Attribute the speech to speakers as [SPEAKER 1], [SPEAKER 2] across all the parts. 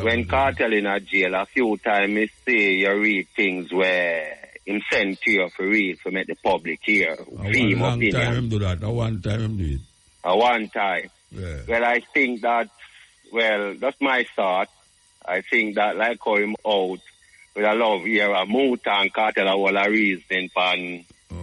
[SPEAKER 1] when Kartel in a jail, a few times I see you read things where him send to you for read to make the public hear.
[SPEAKER 2] A one time him do that. A one time him do it.
[SPEAKER 1] A one time.
[SPEAKER 2] Yeah.
[SPEAKER 1] Well, I think that, that's my thought. I think that like how him out with a love here, a Muta and Kartel are all a reason for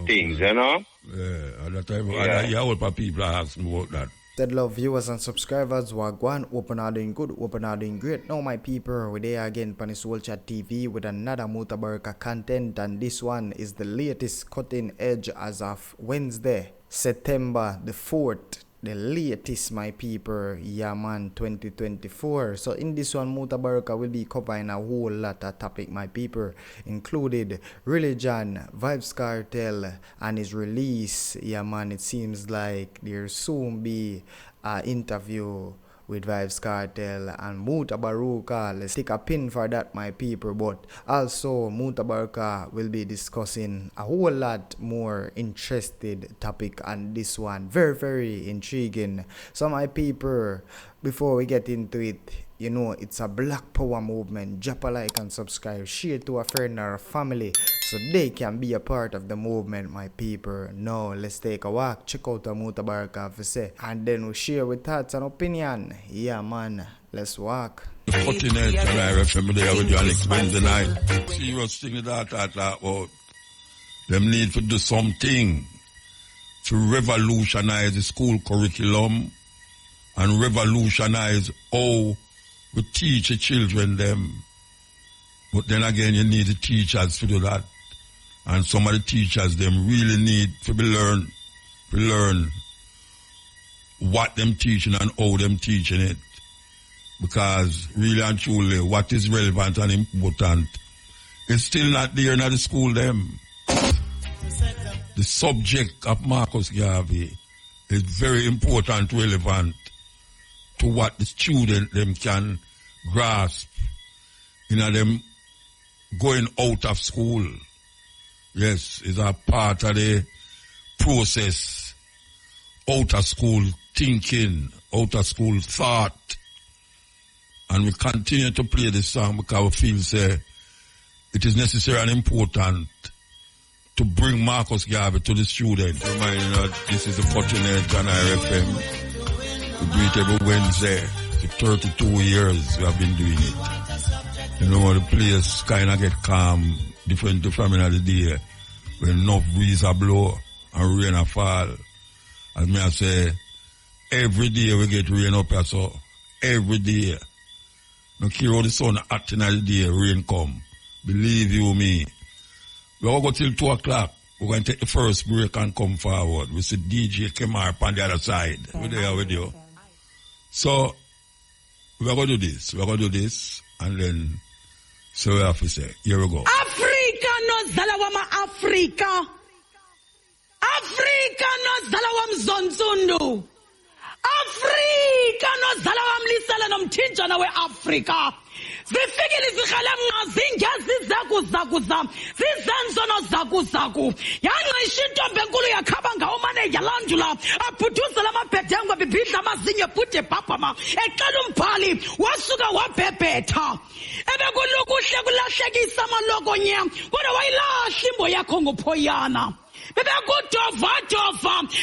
[SPEAKER 1] things, you know?
[SPEAKER 2] Yeah, at the time, I all people ask me about that.
[SPEAKER 3] Dead love viewers and subscribers, Wagwan, open are doing good, open are doing great. Now my people, we're there again on Soul Chat TV with another Mutabaruka content, and this one is the latest cutting edge as of Wednesday, September the 4th. The latest, my people, yeah man, 2024. So in this one, Mutabaruka will be covering a whole lot of topic, my people, included religion, Vybz Kartel, and his release. Yeah man, it seems like there'll soon be an interview with Vybz Kartel and Mutabaruka. Let's take a pin for that, my people. But also, Mutabaruka will be discussing a whole lot more interested topic on this one. Very, very intriguing. So, my people, before we get into it, you know, it's a Black Power movement. Drop a like and subscribe. Share to a friend or a family so they can be a part of the movement, my people. Now, let's take a walk. Check out the Mutabaruka for say. And then we'll share with thoughts and opinion. Yeah, man. Let's walk.
[SPEAKER 2] The cutting edge and I remember there with you Alex Wednesday night. Serious thing that about them need to do something to revolutionize the school curriculum and revolutionize how we teach the children them. But then again, you need the teachers to do that. And some of the teachers, them really need to learn what them teaching and how them teaching it. Because really and truly, what is relevant and important is still not there in the school them. The subject of Marcus Garvey is very important, relevant to what the student them can grasp in them going out of school. Yes, it's a part of the process. Out of school thinking, out of school thought. And we continue to play this song because we feel say it is necessary and important to bring Marcus Garvey to the student. Reminding that this is the cutting edge on RFM. We do it every Wednesday. For 32 years we have been doing it. You know, the place kind of get calm, different from the day, when enough breeze a blow and rain a fall. As me I say, every day we get rain up here, so every day. No care how the sun hot in the day, rain come. Believe you me. We all go till 2 o'clock. We're going to take the first break and come forward. We see DJ Kemar on the other side. We're there with you. So, we're going to do this. We're going to do this. And then, so we have to say, here we go.
[SPEAKER 4] Africa no zalawama Africa. Africa no zalawam zonsundu. Africa no zalawam lisala nomthinjana we Africa. Zifikile izikhalemnqa zingazi zaku zizenzono zaku yanqisha intombi enkulu yakhaba ngawo mane yalandula aphuthuza lamabhedengwe bibhidla amazinyo ebhude bhabhama eqala umbhali wasuka wabhebhetha ebekulukuhle kulahlekisa amalokonye kodwa wayilahla imbo yakho ngophoyana bebekudova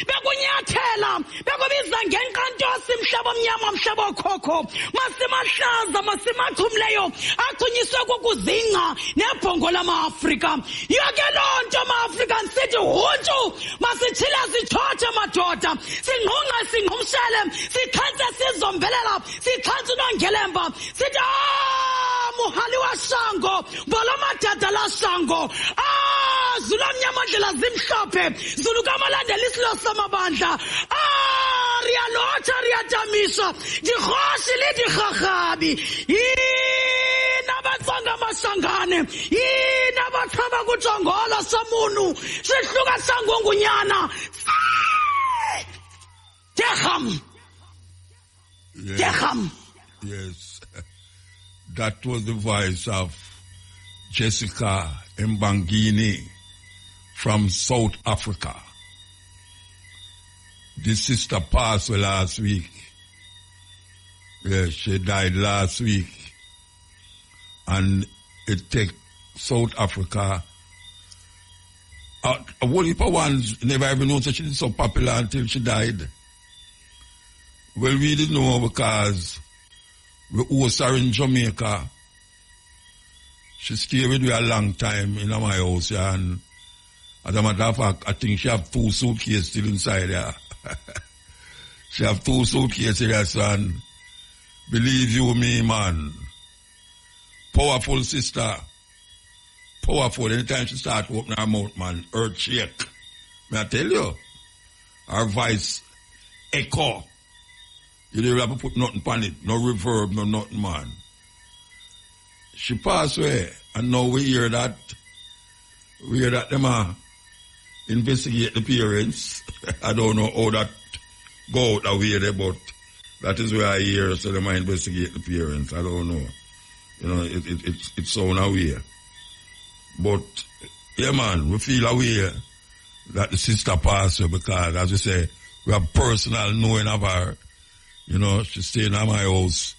[SPEAKER 4] bekunyathela bekubiza ngenqantosi mhlaba omnyama mhlaba okhokho masimahlaza masimachumleyo achunyiswe kukuzinga nebhongo lama-Afrika yonke loo nto ama-Afrika sithi huntshu masithila sithothe madoda singqungqa singqumshele sikhanse sizombelela sikhanse unongelemba sithi muhali wa shango bolo madada la shango zulu amnyama ndlela zimhlophe zulu kamalandela isilo samabandla riyalotsha riyadamisha ndihoshi lidirharhabi yini abatsonga amashangane yini abathaba kujongola samunu sihluka sangongunyana Deham.
[SPEAKER 2] Yes, that was the voice of Jessica Mbangini from South Africa. This sister passed away last week. Yes, she died last week. And it take South Africa. A whole heap of ones never even known that she was so popular until she died. Well, we didn't know because we host her in Jamaica. She stayed with me a long time in my house, yeah, and as a matter of fact, I think she have 2 suitcases still inside there. She have 2 suitcases there, son. Believe you me, man. Powerful sister. Powerful. Anytime she start opening her mouth, man, earth shake. May I tell you? Her voice echo. You don't have to put nothing on it. No reverb, no nothing, man. She passed away, and now we hear that them investigate the parents. I don't know how that go out that way there, but that is where I hear, so they might investigate the parents. I don't know. You know, it's so away. But, yeah, man, we feel aware that the sister passed away because, as we say, we have personal knowing of her. You know, she stayed in my house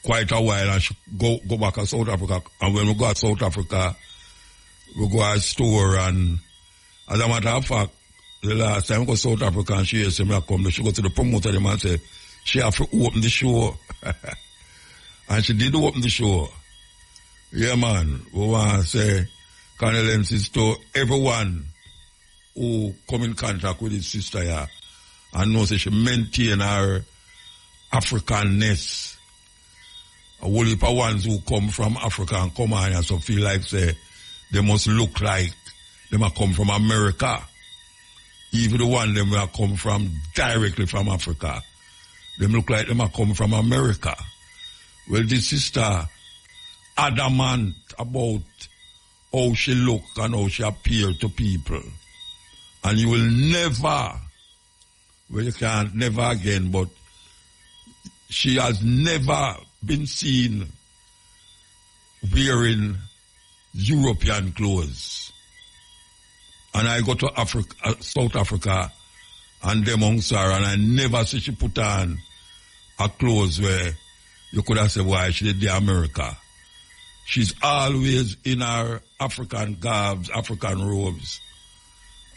[SPEAKER 2] quite a while and she go back to South Africa. And when we go to South Africa, we go to a store and, as a matter of fact, the last time we go to South Africa and she said, she go to the promoter and say, she have to open the show. And she did open the show. Yeah, man. We want to say condolences to everyone who come in contact with his sister here and knows that she maintain her Africanness. A whole heap of ones who come from Africa and come on and so feel like say they must look like they must come from America. Even the one them will come from directly from Africa. They look like they must come from America. Well, this sister adamant about how she look and how she appear to people. And you will never, well, you can't never again, but she has never been seen wearing European clothes. And I go to Africa, South Africa and amongst her, and I never see she put on a clothes where you could have said, why she did the America. She's always in her African garbs, African robes.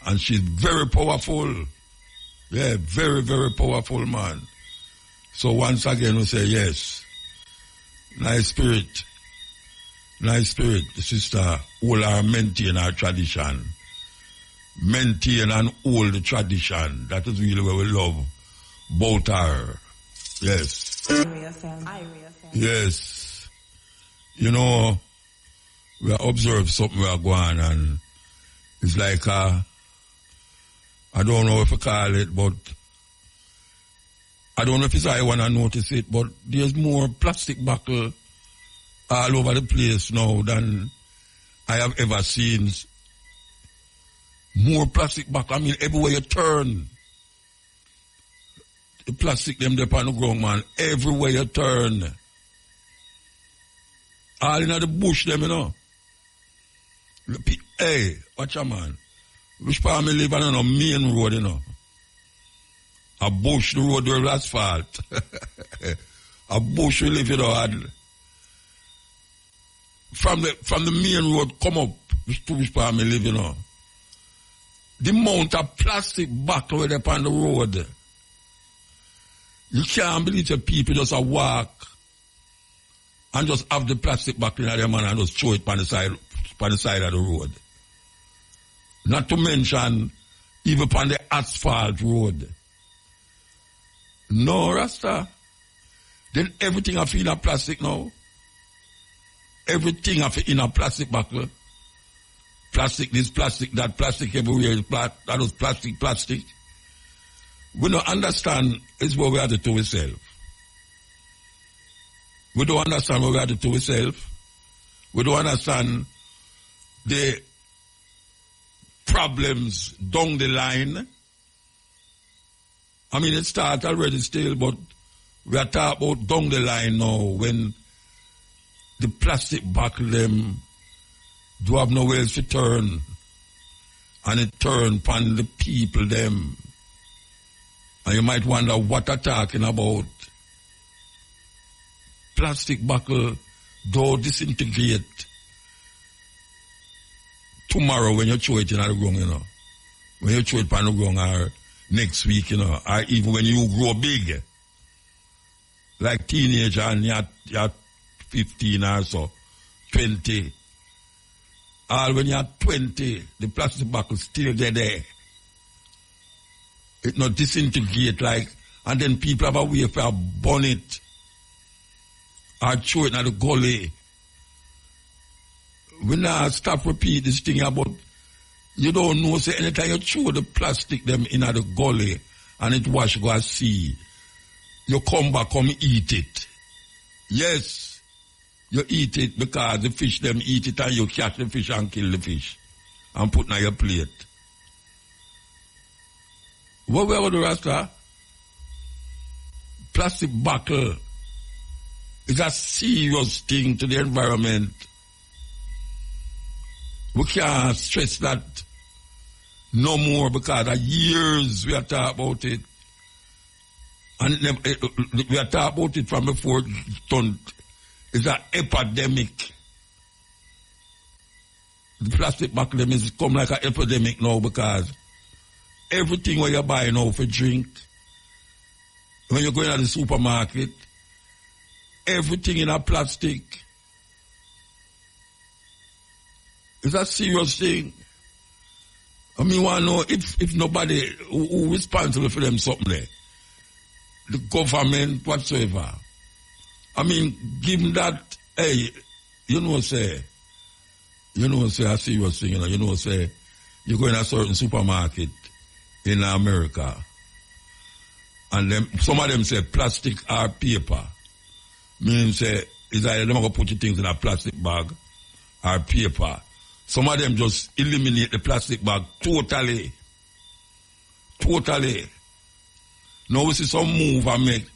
[SPEAKER 2] And she's very powerful. Yeah, very, very powerful, man. So once again, we say, yes, nice spirit. Nice spirit, the sister, all our maintain our tradition. Maintain and hold the tradition. That is really what we love about her. Yes. Yes. You know, we observe something we are going and it's like, I don't know if I call it, but I don't know if it's I want to notice it, but there's more plastic buckle all over the place now than I have ever seen. More plastic buckle. I mean, everywhere you turn, the plastic them there on the ground, man. Everywhere you turn. All in the bush them, you know. Hey, watch out, man. Which part me live on a main road, you know. A bush, the road with asphalt. A bush we live, you know. From the main road, come up, which part me live, you know. The amount of plastic bottle with up on the road. You can't believe the people just walk and just have the plastic bottle in their man and just throw it on the side of the road. Not to mention even on the asphalt road. No, Rasta. Then everything I feel in a plastic now. Everything I feel in a plastic bottle. Plastic this, plastic that, plastic everywhere. That was plastic. We don't understand it's what we have to do ourselves. We don't understand what we have to do ourselves. We don't understand the problems down the line. I mean, it starts already still, but we are talking about down the line now when the plastic bottle them do have nowhere else to turn. And it turn upon the people them. And you might wonder what they're talking about. Plastic bottle don't disintegrate tomorrow when you throw it in the ground, you know. When you throw it on the ground or next week, you know, or even when you grow big. Like teenager and you're 15 or so, 20. Or when you're 20, the plastic bottle still there. It not disintegrate like, and then people have a way for burn it or throw it in the gully. We now stop repeat this thing about, you don't know, say anytime you throw the plastic them in the gully and it wash go and see, you come back, come eat it. Yes, you eat it because the fish them eat it and you catch the fish and kill the fish and put it on your plate. What we have to do, Rasta? Plastic bottle is a serious thing to the environment. We can't stress that no more because for years we are talking about it. And we are talking about it from before it turned. It's an epidemic. The plastic bottle is come like an epidemic now because everything what you buy now for drink, when you go in the supermarket, everything in a plastic. It's a serious thing. I mean, want to know if nobody who responsible for them something there, the government whatsoever. I mean, given that, hey, say a serious thing, say you go in a certain supermarket in America, and them, some of them say plastic or paper. Meaning say, is either they're going to put your things in a plastic bag or paper. Some of them just eliminate the plastic bag totally. Totally. Now we see some move I make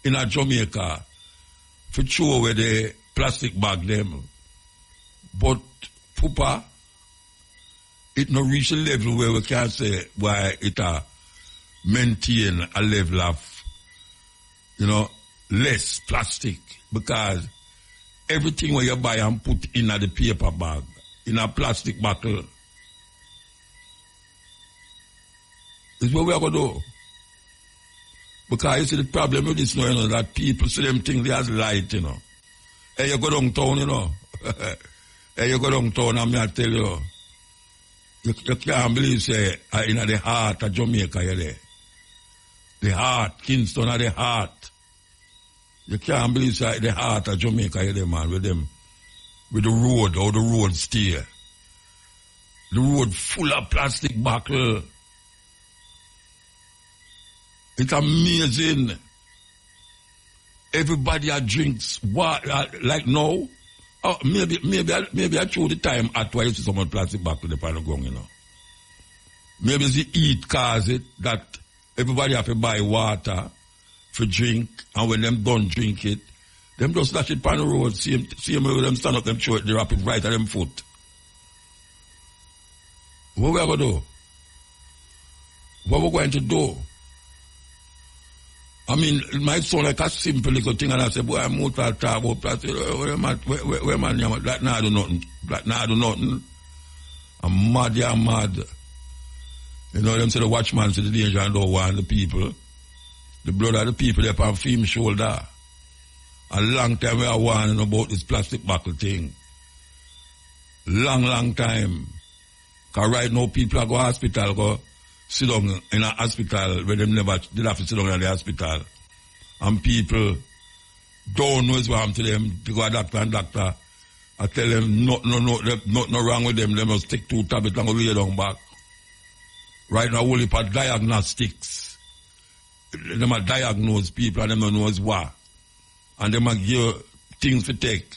[SPEAKER 2] in a Jamaica for throw away the plastic bag them. But, Pupa, it not reach a level where we can say why it maintain a level of, less plastic. Because everything where you buy and put in the paper bag, in a plastic bottle, is what we are going to do. Because you see the problem with this now, that people see them think they has light, Hey, you go downtown, Hey, you go downtown, and I tell you, you can't believe, say, in the heart of Jamaica, you're there. The heart, Kingston are the heart. You can't believe, say, the heart of Jamaica, you're there, man, with them. With the road, how the road stay. The road full of plastic bottle. It's amazing. Everybody drinks water, like now. Oh, maybe I throw the time at why you see someone plastic bottle upon the ground, Maybe it's the heat cause it that everybody have to buy water for drink, and when them don't drink it, them just dash it on the road, see them them stand up, them throw it, they wrap it right at them foot. What we ever do? What we going to do? I mean, it might sound like a simple little thing, and I say, boy, I'm Muta talk about plastic. Where man, that now do nothing. That now do nothing. I'm mad, you're mad. Them say the watchman see the danger and don't want the people. The blood of the people, they're on film shoulder. A long time we are warning about this plastic bottle thing. Long time. Because right now people are go to hospital, go sit down in a hospital where they never did have to sit down in the hospital. And people don't know what's wrong to them. They go to doctor and doctor. I tell them nothing wrong with them. They must take 2 tablets and go lay down back. Right now, only for diagnostics. They might diagnose people and they don't know what. And they might give you things to take.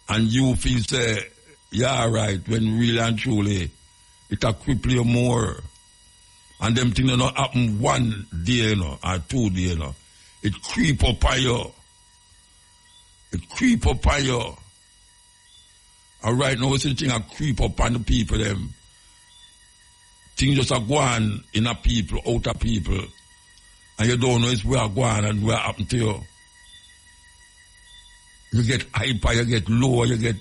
[SPEAKER 2] And you feel say, yeah, right, when really and truly, it'll cripple you more. And them things don't happen one day, or 2 days, It creep up on you. It creep up on you. And right now, we see the thing that creep up on the people, them. Things just are going in a people, out of people. And you don't know it's where going and where happened to you. You get hyper, you get lower, you get...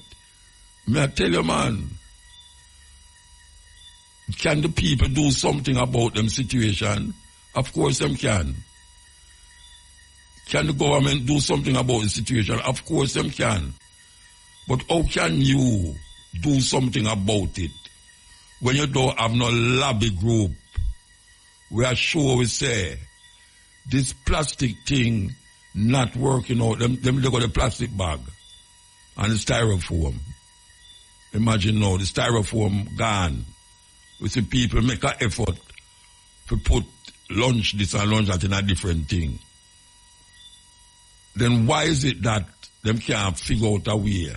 [SPEAKER 2] May I tell you, man, can the people do something about them situation? Of course them can. Can the government do something about the situation? Of course them can. But how can you do something about it when you don't have no lobby group? We are sure we say, this plastic thing not working out. Them look at the plastic bag and the styrofoam. Imagine now, the styrofoam gone. We see people make an effort to put lunch this and lunch that in a different thing. Then why is it that them can't figure out a way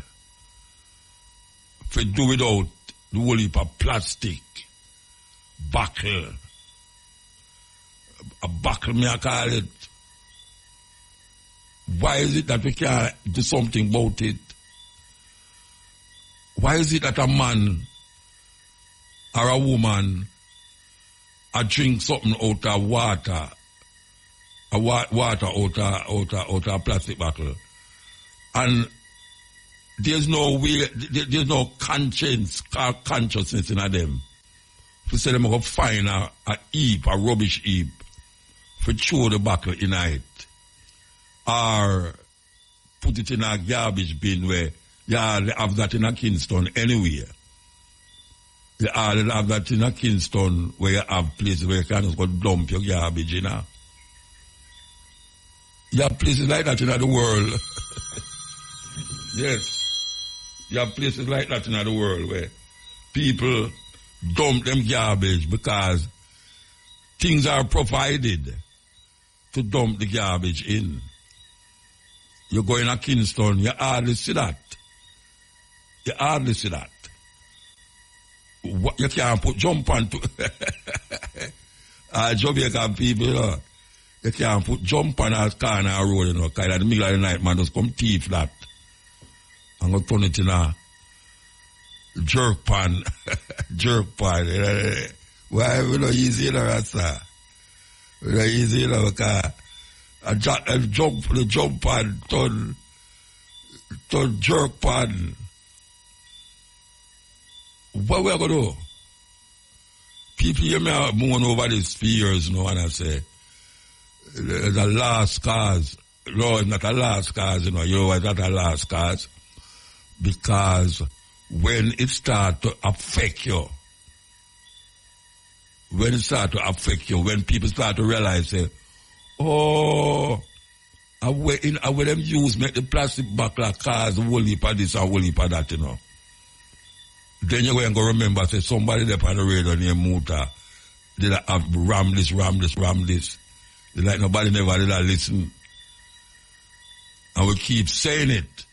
[SPEAKER 2] to do without the whole heap of plastic buckle? A buckle, me I call it. Why is it that we can't do something about it? Why is it that a man or a woman drink something out of water, water out of plastic bottle, and there's no way, there's no consciousness in them. To say them go find a heap, a rubbish heap, to throw the bottle in it, or put it in a garbage bin where they have that in a Kingston anywhere. They have that in a Kingston where you have places where you can just go dump your garbage, you know. You have places like that in the world. Yes. You have places like that in the world where people dump them garbage because things are provided to dump the garbage in. You go in a Kingston, you hardly see that. You hardly see that. You can't put jump on to Jamaican people, you know. You can't put jump on a corner of road, you know, because in the middle of the night, man, just come thief that. I'm going to turn it in a jerk pan. Jerk pan. Why we not easy, you know, Rasta? We not easy, you know, because the jump pan turn jerk pan. What we are going to do? People hear me moan over these fears, you know, and I say, the last cause. No, it's not a last cause, you know why it's not a last cause? Because when it starts to affect you, when people start to realize, say, oh, when them use make the plastic bottle cause a whole heap of this and a whole heap of that, you know. Then you're going to remember, say, somebody there on the radio named Muta did have ram this. It's like nobody never did listen. And we keep saying it.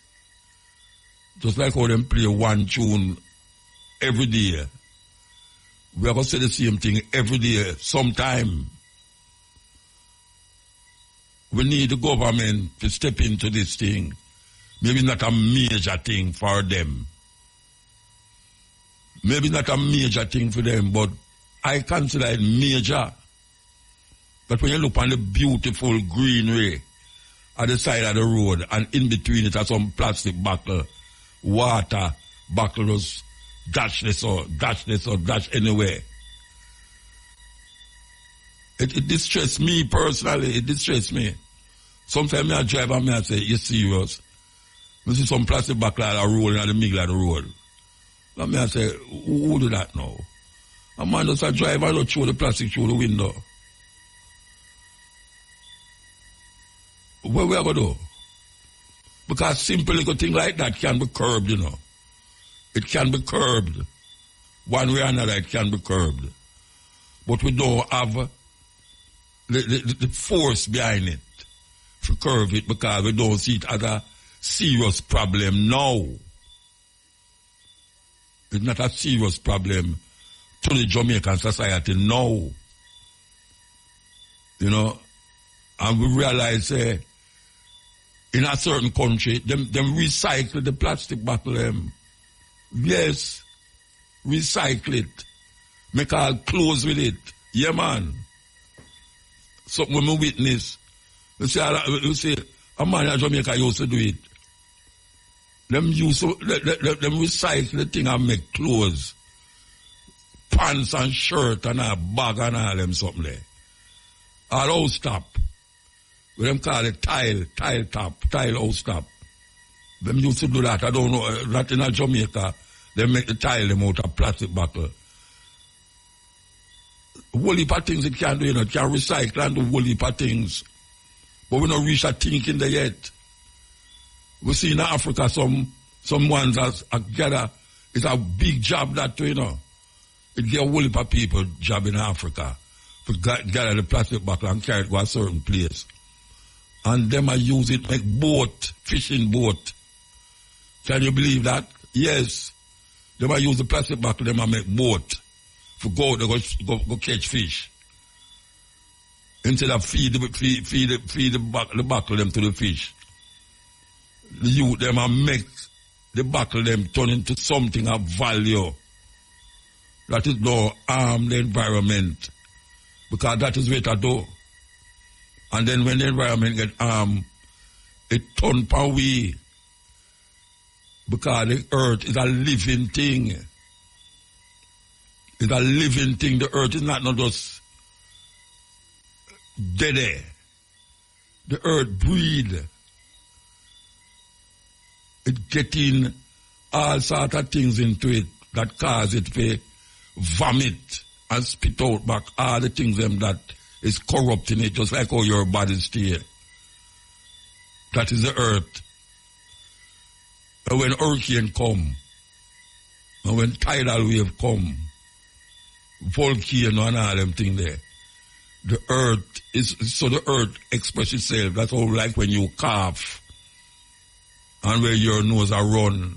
[SPEAKER 2] Just like how them play one tune every day. We are going to say the same thing every day, sometime. We need the government to step into this thing. Maybe not a major thing for them. Maybe not a major thing for them, but I consider it major. But when you look on the beautiful greenery at the side of the road, and in between it are some plastic bottle, water bottles, dash anywhere. It distresses me personally. It distresses me. Sometimes I drive and I say, you serious? I see some plastic bottle rolling at the middle of the road. And I say, who do that now? A man just a drive and just throw the plastic through the window. What we are going to do? Because simple little thing like that can be curbed, you know. It can be curbed. One way or another, it can be curbed. But we don't have the force behind it to curb it because we don't see it as a serious problem now. It's not a serious problem to the Jamaican society now. You know, and we realize in a certain country, them recycle the plastic bottle. Yes, recycle it. Make all clothes with it. Yeah, man. Something when we witness, we say a man in Jamaica used to do it. Them use them recycle the thing and make clothes, pants and shirt and a bag and all them something there. All house top. We them call it tile house top. Them used to do that. I don't know, that in Jamaica, they make the tile them out of plastic bottle. Whole heap of things it can do, it can recycle and do whole heap of things. But we don't reach a thing in there yet. We see in Africa some ones as gather. It's a big job that too, It get a whole heap of people job in Africa to gather the plastic bottle and carry it to a certain place. And them I use it make boat, fishing boat. Can you believe that? Yes. Them I use the plastic bottle, them I make boat. For go catch fish. Instead of feed the bottle them to the fish. The youth them and make the bottle them turn into something of value. That is no harm the environment. Because that is what I do. And then when the environment get harmed, it turn per way. Because the earth is a living thing. It's a living thing. The earth is not just dead. The earth breathe. It getting all sort of things into it that cause it to vomit and spit out back all the things them that is corrupting it, just like how your body stay. That is the earth. And when hurricane come, and when tidal wave come, volcano and all them things there, the earth the earth expresses itself. That's how like when you cough, and where your nose are run,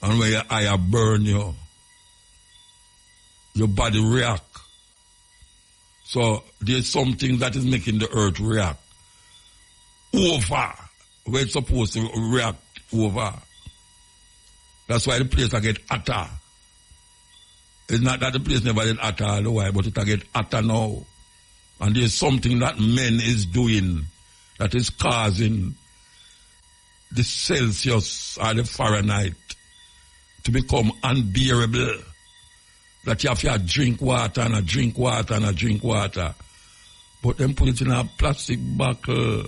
[SPEAKER 2] and where your eye are burn you, your body react. So there's something that is making the earth react over where it's supposed to react over. That's why the place I get hotter. It's not that the place never get hotter all the while, but it get hotter now. And there's something that men is doing that is causing the Celsius or the Fahrenheit to become unbearable. That you have to drink water and a drink water and a drink water. But them put it in a plastic bottle.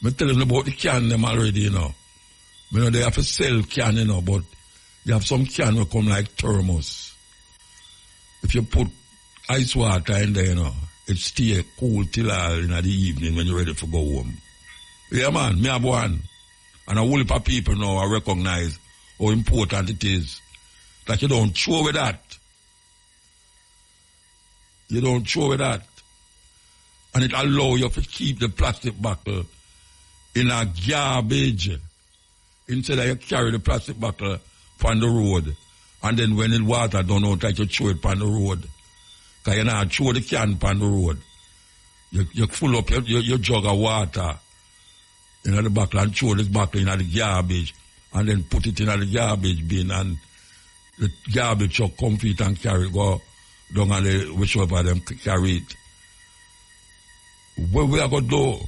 [SPEAKER 2] I'm telling them about the can them already, You know, they have to sell can, but you have some can will come like thermos. If you put ice water in there, it stay cool till in the evening when you're ready to go home. Yeah, man, me have one. And a whole heap of people now I recognize how important it is that you don't throw away that. You don't throw away that. And it allows you to keep the plastic bottle in a garbage instead of you carry the plastic bottle on the road. And then when the water don't out, try to throw it on the road. Because you not throw the can on the road. You fill up your jug of water in the bottle and throw this bottle in the garbage and then put it in the garbage bin and the garbage truck come fit and carry go down and the whichever them carry it. What we are going to do?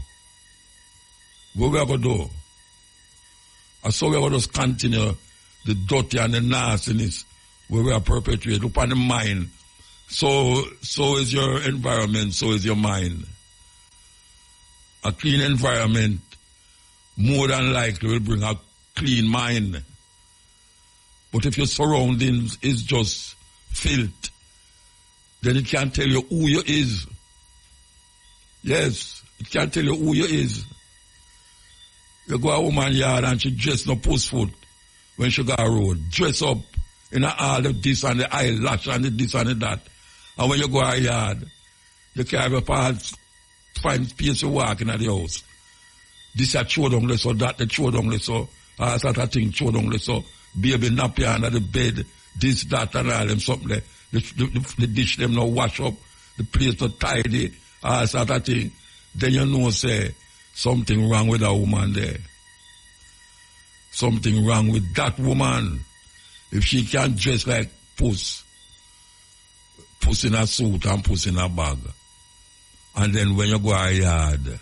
[SPEAKER 2] What we are going to do? And so we are going to just continue the dirty and the nastiness where we are perpetuating upon the mind. So is your environment, so is your mind. A clean environment more than likely will bring a clean mind. But if your surroundings is just filth, then it can't tell you who you is. Yes, it can't tell you who you is. You go a woman yard and she dress no post foot when she go a road. Dress up in all the this and the eyelash and the this and the that. And when you go a yard, you can't have a find space to walk in the house. This a throw down less or that, the throw down less or all sort of thing, throw down less or baby nappy under the bed, this, that and all them something there. The dish them no wash up, the place not tidy, all sort of thing. Then you know say something wrong with that woman there. Something wrong with that woman. If she can't dress like puss in a suit and puss in a bag. And then when you go a yard,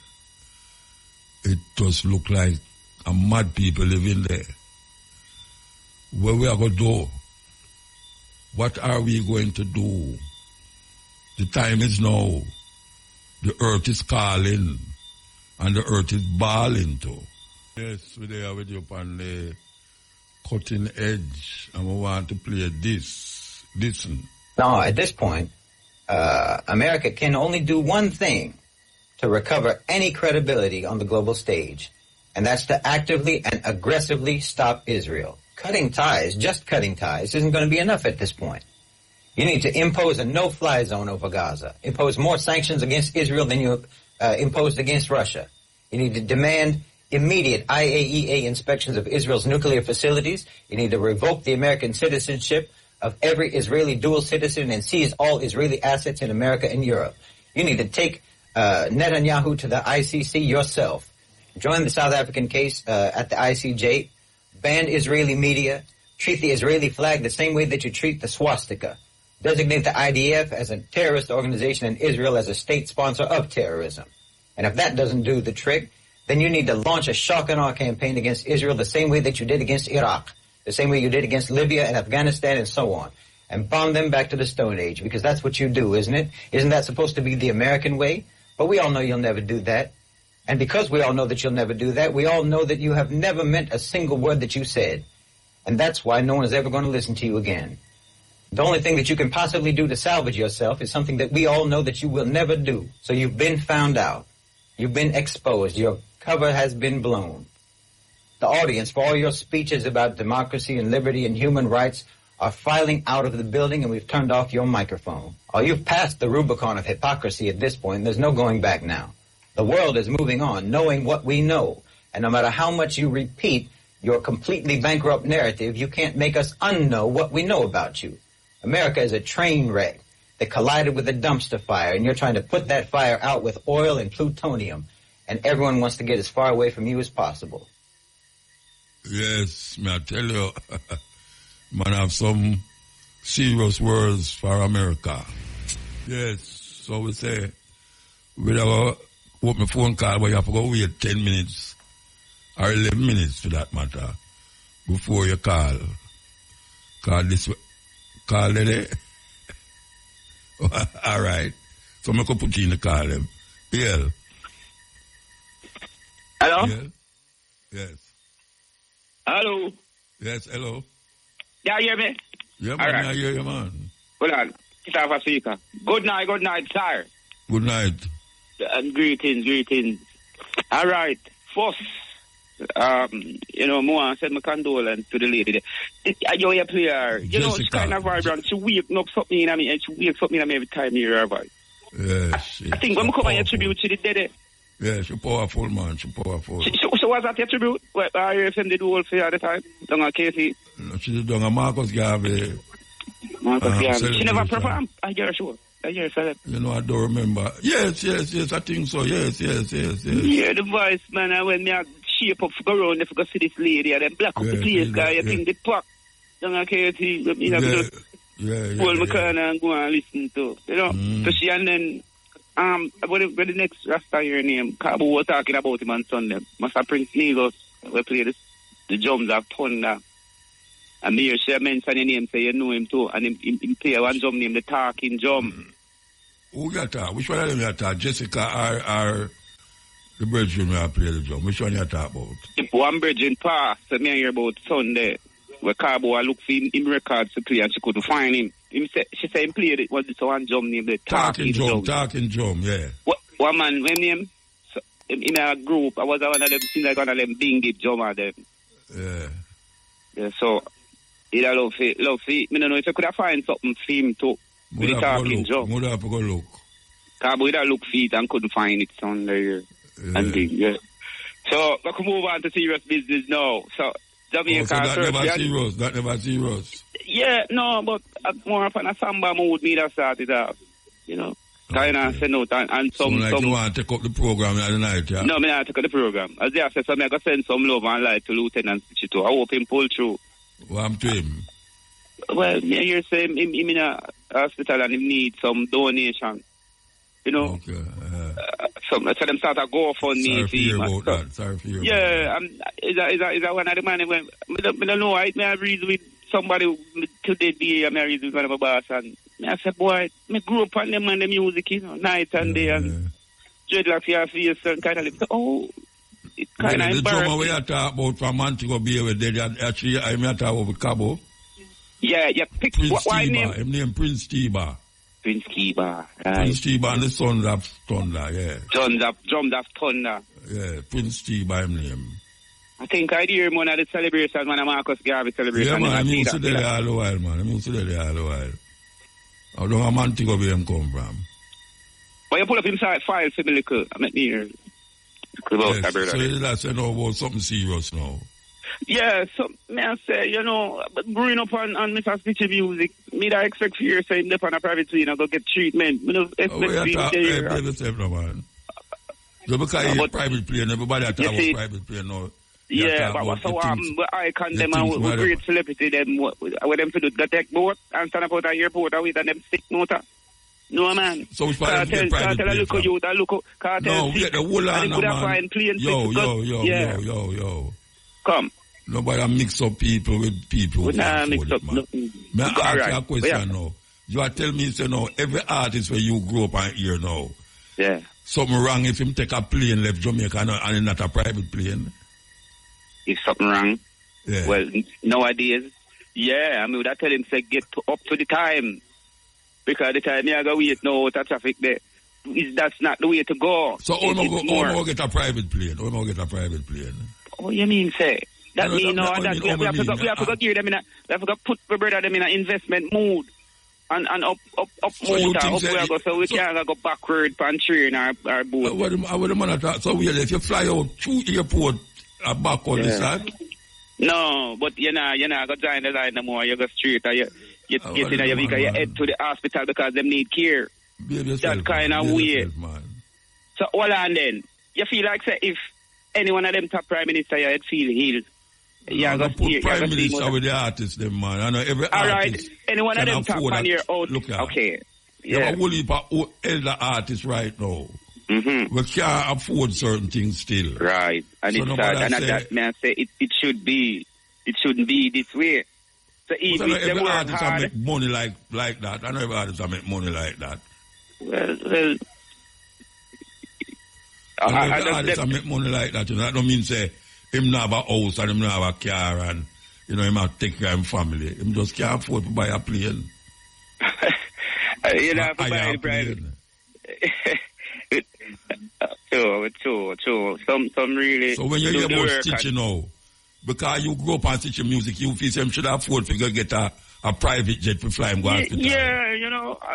[SPEAKER 2] it just look like and mad people living there. Where we are going to do? What are we going to do? The time is now. The earth is calling, and the earth is bawling too. Yes, we're there with you on the cutting edge, and we want to play this. Listen.
[SPEAKER 5] Now, at this point, America can only do one thing to recover any credibility on the global stage, and that's to actively and aggressively stop Israel. Cutting ties, just cutting ties, isn't going to be enough at this point. You need to impose a no-fly zone over Gaza, impose more sanctions against Israel than you imposed against Russia. You need to demand immediate IAEA inspections of Israel's nuclear facilities. You need to revoke the American citizenship of every Israeli dual citizen and seize all Israeli assets in America and Europe. You need to take Netanyahu to the ICC yourself. Join the South African case at the ICJ. Ban Israeli media. Treat the Israeli flag the same way that you treat the swastika. Designate the IDF as a terrorist organization and Israel as a state sponsor of terrorism. And if that doesn't do the trick, then you need to launch a shock and awe campaign against Israel the same way that you did against Iraq, the same way you did against Libya and Afghanistan and so on, and bomb them back to the Stone Age, because that's what you do, isn't it? Isn't that supposed to be the American way? But we all know you'll never do that. And because we all know that you'll never do that, we all know that you have never meant a single word that you said. And that's why no one is ever going to listen to you again. The only thing that you can possibly do to salvage yourself is something that we all know that you will never do. So you've been found out. You've been exposed. Your cover has been blown. The audience for all your speeches about democracy and liberty and human rights are filing out of the building, and we've turned off your microphone. Oh, you've passed the Rubicon of hypocrisy at this point. There's no going back now. The world is moving on, knowing what we know. And no matter how much you repeat your completely bankrupt narrative, you can't make us unknow what we know about you. America is a train wreck that collided with a dumpster fire, and you're trying to put that fire out with oil and plutonium, and everyone wants to get as far away from you as possible.
[SPEAKER 2] Yes, may I tell you, man, I have some serious words for America. Yes, so we say, we have a open phone call, but you have to go wait 10 minutes or 11 minutes for that matter before you call. Call it. All right. So I'm going to put you in the call them. Yeah.
[SPEAKER 1] Hello?
[SPEAKER 2] Yeah. Yes.
[SPEAKER 1] Hello?
[SPEAKER 2] Yes, hello.
[SPEAKER 1] Yeah, you hear me?
[SPEAKER 2] Yeah, man, right. I hear you, man.
[SPEAKER 1] Hold on. Get off a speaker. Good night, sir.
[SPEAKER 2] Good night.
[SPEAKER 1] And greetings. All right. First, Moa said my condolence to the lady there. You play her. You know, she's kind of vibrant. She wakes up something in me, and she wakes up in me every time you hear her voice.
[SPEAKER 2] Yes.
[SPEAKER 1] I think when we come and attribute to the dead.
[SPEAKER 2] Yeah, she's powerful, man. She's powerful.
[SPEAKER 1] So was that your tribute? What RFM did all for you at the time? Down at Casey?
[SPEAKER 2] No, she did down at Marcus Garvey.
[SPEAKER 1] She never performed? I hear sure. I hear her.
[SPEAKER 2] You know, I don't remember. Yes, I think so. Yes.
[SPEAKER 1] Yeah, the voice, man, when me shape up go around if I go see this lady and then black up the place, guy, I think the pack. Down at Casey, you have to pull my corner and go and listen to, you know. So she and then, when the next Rasta your name, Kabu was talking about him on Sunday. Master Prince Negos, we play the drums of Thunder. And me she mentioned your name, say you know him too. And him play one drum named the Talking Drum.
[SPEAKER 2] Who got that? Which one of them you talk? Jessica or the Virgin who play the drum? Which one you talk about?
[SPEAKER 1] If one Virgin passed, so me hear about Sunday, where Kabu look for him records to play and she couldn't find him. She said he played it, was this one drum named the Talking Drum.
[SPEAKER 2] Talking Drum, yeah.
[SPEAKER 1] One man, when name? So, in a group, I was one of them, seems like one of them bing-it drummer them. Yeah, so, he love it. I don't know if I could have find something for him to, with the Talking Drum.
[SPEAKER 2] Would have to go look.
[SPEAKER 1] Because we look for it and couldn't find it Sunday. And thing, yeah. So, we can move on to serious business now. So
[SPEAKER 2] that never serious.
[SPEAKER 1] Yeah, no, but more of a samba mood me that started off, you know. Kind of send out and some.
[SPEAKER 2] So like you want to take up the program at the night, yeah?
[SPEAKER 1] No, I don't take up the program. As I said, so I'm going to send some love and light to Lieutenant Chito. I hope him pull through.
[SPEAKER 2] What happened to him?
[SPEAKER 1] Well, you're saying him in a hospital and he needs some donation, you know.
[SPEAKER 2] Okay.
[SPEAKER 1] So something. So them start to go for me.
[SPEAKER 2] Sorry for you about that. Sorry for you.
[SPEAKER 1] Yeah, is that one of the man when I don't know. I read with somebody today. I read with one of my boss, and I said, boy, I grew up on them and the music, night and day, and dreadlocks here for you, certain kind of lips. Oh, it's kind of embarrassing. The drummer we are talking about from Montego Bay, where they actually, I'm not talking about Cabo. Yeah. Pick
[SPEAKER 2] Prince
[SPEAKER 1] what name?
[SPEAKER 2] His name Prince Tiba.
[SPEAKER 1] Prince Kiba. Right.
[SPEAKER 2] Prince Tiba and the Sons of Thunder, yeah.
[SPEAKER 1] Drums of Thunder.
[SPEAKER 2] Yeah, Prince Tiba, his name.
[SPEAKER 1] I think I hear one of the celebrations, man, Marcus Garvey celebration.
[SPEAKER 2] Yeah, man, I used to do that all the while, man. I used to do that all the while. I don't know how Montego Bay him come from.
[SPEAKER 1] But you pull up inside file for me, little. I'm not near.
[SPEAKER 2] Yes, so that's about something serious now.
[SPEAKER 1] Yeah, so may I say, growing up on Mr. Stitchy music, me that expect for you saying up on a private scene and go get treatment. Me no expect for you
[SPEAKER 2] man. So because you're private plane, everybody talk about private plane now.
[SPEAKER 1] Yeah, but what's so I condemn and with great celebrity them with them to do the tech boat and stand up out of the airport and with them stick motor. No man.
[SPEAKER 2] So which part of the private plane?
[SPEAKER 1] Look at you, Kartel.
[SPEAKER 2] No, we get the whole on man. Yo.
[SPEAKER 1] Come.
[SPEAKER 2] Nobody mix up people with people.
[SPEAKER 1] Nah, mix up.
[SPEAKER 2] May I ask you a question now? You are telling me, every artist where you grew up and hear now.
[SPEAKER 1] Yeah.
[SPEAKER 2] Something wrong if him take a plane left Jamaica and not a private plane?
[SPEAKER 1] If something wrong?
[SPEAKER 2] Yeah.
[SPEAKER 1] Well, nowadays, I would tell him, say, get up to the time. Because the time you go wait now, the traffic there. That's not the way to go.
[SPEAKER 2] So, how get a private plane? Oh,
[SPEAKER 1] you mean, say? That means we have to go give them we have to put the brother them in an investment mood and up so Muta, up where go, so we can't go backward and train our boat.
[SPEAKER 2] What the man talk? So if you fly out through airport back on the side?
[SPEAKER 1] No, but you go join the line no more, you go straight you get in your vehicle, you head to the hospital because them need care. That kind of way. So hold on then. You feel like say if any one of them top prime minister you feel healed. Yeah,
[SPEAKER 2] go put prime minister with the artists, them man. I know every artist.
[SPEAKER 1] Any one of them top on your own.
[SPEAKER 2] Look at.
[SPEAKER 1] Okay.
[SPEAKER 2] You have a whole heap of elder artists right now. Mm-hmm. We can't afford certain things still.
[SPEAKER 1] Right. And so it's sad. And that man say it should be. It shouldn't be this way. So even if
[SPEAKER 2] every artist
[SPEAKER 1] hard,
[SPEAKER 2] make money like that. I know every artist make money like that.
[SPEAKER 1] Well.
[SPEAKER 2] Every artist make money like that. That don't mean say him not have a house and him not have a car and him have to take care of his family. Him just can't afford to buy a plane.
[SPEAKER 1] You have to buy a plane. True. Some really.
[SPEAKER 2] So when you hear about stitching now, because you grew up on stitching music, you feel him should afford to get a private jet to fly and go hospital.
[SPEAKER 1] Yeah,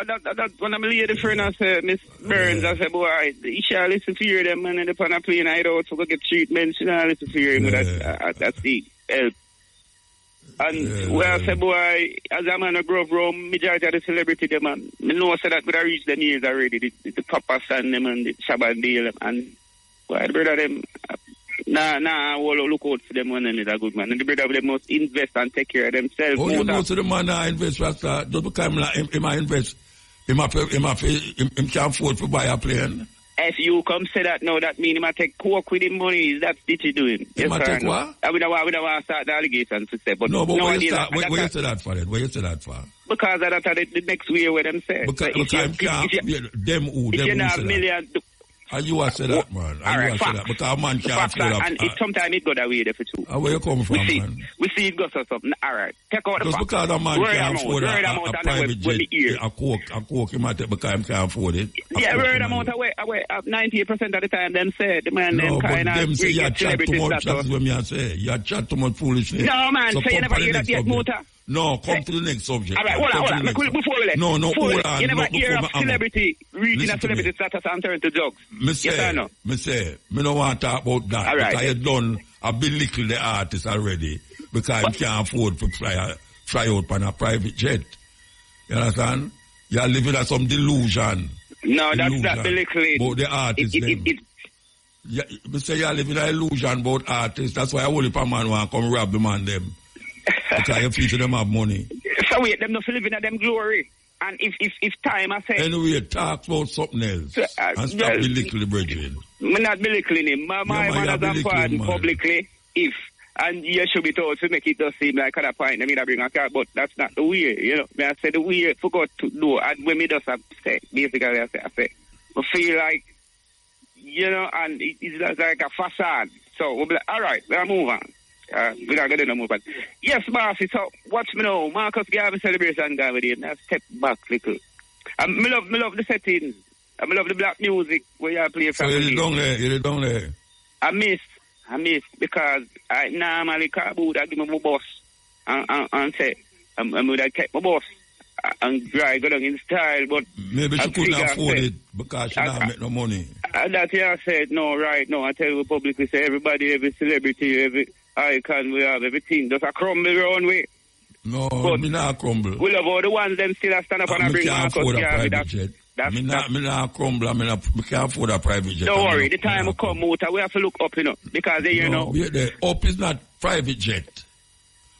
[SPEAKER 1] that when I'm a lady friend, I said, Miss Burns, I said, boy, you shall listen to hear them, and upon a plane, I don't to go get treatment, you shall listen to hear them, that's the help. And I said, boy, as a man, I grew up around majority of the celebrity, them, and I know so that, but I reached them years already, the Papa San, them, and the Shabbat Deal, and, boy, the brother, them, I will look out for them one and it's a good man. And the brother they must invest and take care of themselves.
[SPEAKER 2] Oh, you know, so the man invest, Rasta, just because him invest, him can't afford to buy a plane.
[SPEAKER 1] If you come say that now, that means him take coke with him money. That's what you doing.
[SPEAKER 2] Him take what?
[SPEAKER 1] We don't want to start the allegations to say. But
[SPEAKER 2] no, but where you say that for then? Where you say that for?
[SPEAKER 1] Because that's the next way where them say.
[SPEAKER 2] Because them who say that. And you are say that, man.
[SPEAKER 1] All right,
[SPEAKER 2] that. Because a man can't afford that.
[SPEAKER 1] And sometimes it go that way there for two.
[SPEAKER 2] Where you come from, man?
[SPEAKER 1] We see it goes or something. All right. Take out the
[SPEAKER 2] just because a man can't afford a private jet, a coke, he might take because he can't afford it.
[SPEAKER 1] Yeah, word amount away. 90% of the time, them say, the man, them kind of...
[SPEAKER 2] them say you chat too much, that's what me say. You chat too much foolishness.
[SPEAKER 1] No, man, so you never hear that yet, Muta.
[SPEAKER 2] No, come to the next subject.
[SPEAKER 1] All right, hold on. Before we let.
[SPEAKER 2] No, hold on.
[SPEAKER 1] You never hear of celebrity reaching a celebrity status and turn to drugs.
[SPEAKER 2] Me say, me don't want to talk about that.
[SPEAKER 1] All right.
[SPEAKER 2] Because you done a belittle the artist already. Because you can't afford to fly out on a private jet. You understand? You're living at some delusion.
[SPEAKER 1] No, that's not belittling.
[SPEAKER 2] About the artist me say you're living an illusion about artists. That's why I only a man want to come rob the man them. Because you feel them have money.
[SPEAKER 1] So wait, them not living at them glory. And if time I say...
[SPEAKER 2] Anyway, talk about something else. And stop belittling, brethren.
[SPEAKER 1] I'm not belittling him. My manners and pardon publicly, if... And you should be told to make it just seem like a point. I mean, I bring a car, but that's not the way, you know. I said the way I forgot to do. And when me just say, basically, I say, I feel like, you know, and it's like a facade. So we'll be like, all right, we'll move on. We're not going to move on. Yes, bossy, so watch me now. Marcus Garvey celebration guy with him. Now step back little. I love the settings. I love the black music where you play from.
[SPEAKER 2] So you're down there.
[SPEAKER 1] I miss because I normally can't give me my boss and say I'm gonna take my boss and drive go down in style, but
[SPEAKER 2] maybe she couldn't afford it because she don't make no money.
[SPEAKER 1] That's why I said no, right now. I tell you publicly, say everybody, every celebrity, every icon, we have everything. Does a crumble around way?
[SPEAKER 2] No, but me not crumble.
[SPEAKER 1] We love all the ones them still stand up and bring Marcus Garvey.
[SPEAKER 2] Me not crumble. I can't afford a private jet.
[SPEAKER 1] Don't worry, the time will come, Muta. We have to look up, you know, because you know.
[SPEAKER 2] Up is not private jet.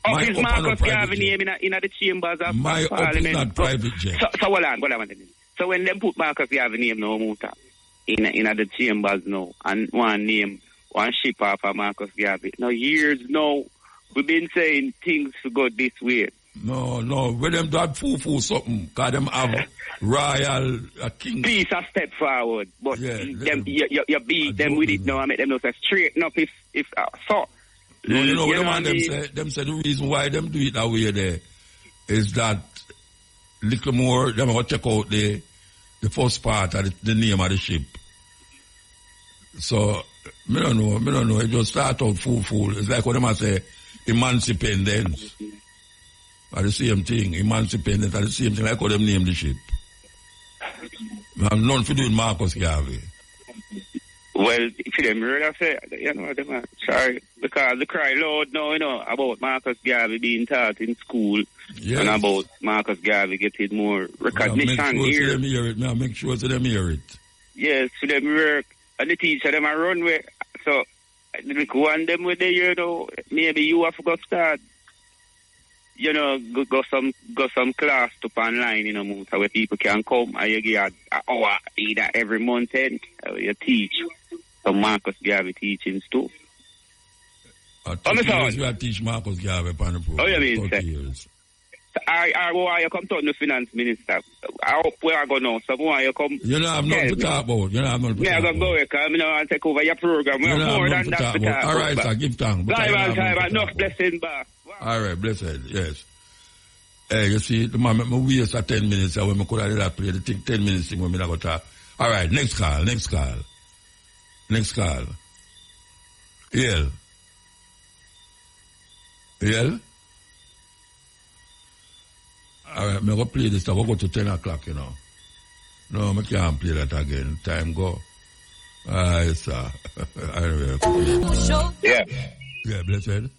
[SPEAKER 1] Up is Marcus Garvey name in the chambers of
[SPEAKER 2] my
[SPEAKER 1] Parliament.
[SPEAKER 2] Up is not private jet.
[SPEAKER 1] So hold on. So when them put Marcus Garvey name now, Muta, in the chambers now, and one ship off of Marcus Garvey. Now years now, we've been saying things to go this way.
[SPEAKER 2] No. When them do foo something, because them have royal king.
[SPEAKER 1] Peace a step forward, but you beat them with it now and make them know say straighten up if so.
[SPEAKER 2] No, you know what the man them say the reason why them do it that way there is that little more them will check out the first part of the name of the ship. So me don't know. It just start out fool. It's like what them say emancipendence. Are the same thing, emancipendence are the same thing, like how them name the ship. I have none to do with Marcus Garvey.
[SPEAKER 1] Well, if them really say, you know, them are sorry, because they cry loud now, you know, about Marcus Garvey being taught in school, and about Marcus Garvey getting more recognition here.
[SPEAKER 2] Make sure to them hear it.
[SPEAKER 1] Yes, for them work, and the teacher them a run with, so, one them with the, you know, maybe you have to go start. You know, go some class up online, you know, Muta, where people can come and you get an hour either every month and you teach some Marcus Garvey teachings too.
[SPEAKER 2] 30 years you teach Marcus Garvey upon the program.
[SPEAKER 1] Oh, you mean,
[SPEAKER 2] 30 years.
[SPEAKER 1] I come to the finance minister. I hope where I go now. So why you come?
[SPEAKER 2] You know, I'm not to talk about. I'm going
[SPEAKER 1] to go because I'm going to take over your program. We're more than that to talk about.
[SPEAKER 2] All right, sir, give thanks.
[SPEAKER 1] Time, enough blessing back.
[SPEAKER 2] All right, blessed, yes. Hey, you see, the man, me waste 10 minutes when I could have that play. The 10 minutes thing when I go talk. All right, next call. Yell? All right, I'm going to play this. I will go to 10 o'clock, you know. No, I can't play that again. Time go. Yes, sir.
[SPEAKER 1] Yeah.
[SPEAKER 2] Yeah, blessed.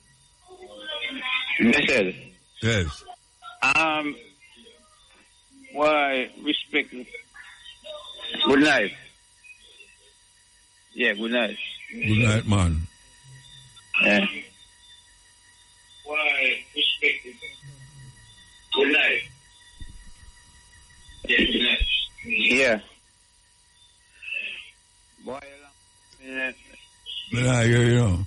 [SPEAKER 1] Blessed.
[SPEAKER 2] Yes.
[SPEAKER 1] Why respect? Good night. Yeah, good night.
[SPEAKER 2] Good night, man.
[SPEAKER 1] Yeah. Why respect? Good night. Yeah, good night. Yeah. Why?
[SPEAKER 2] Yeah, I hear you.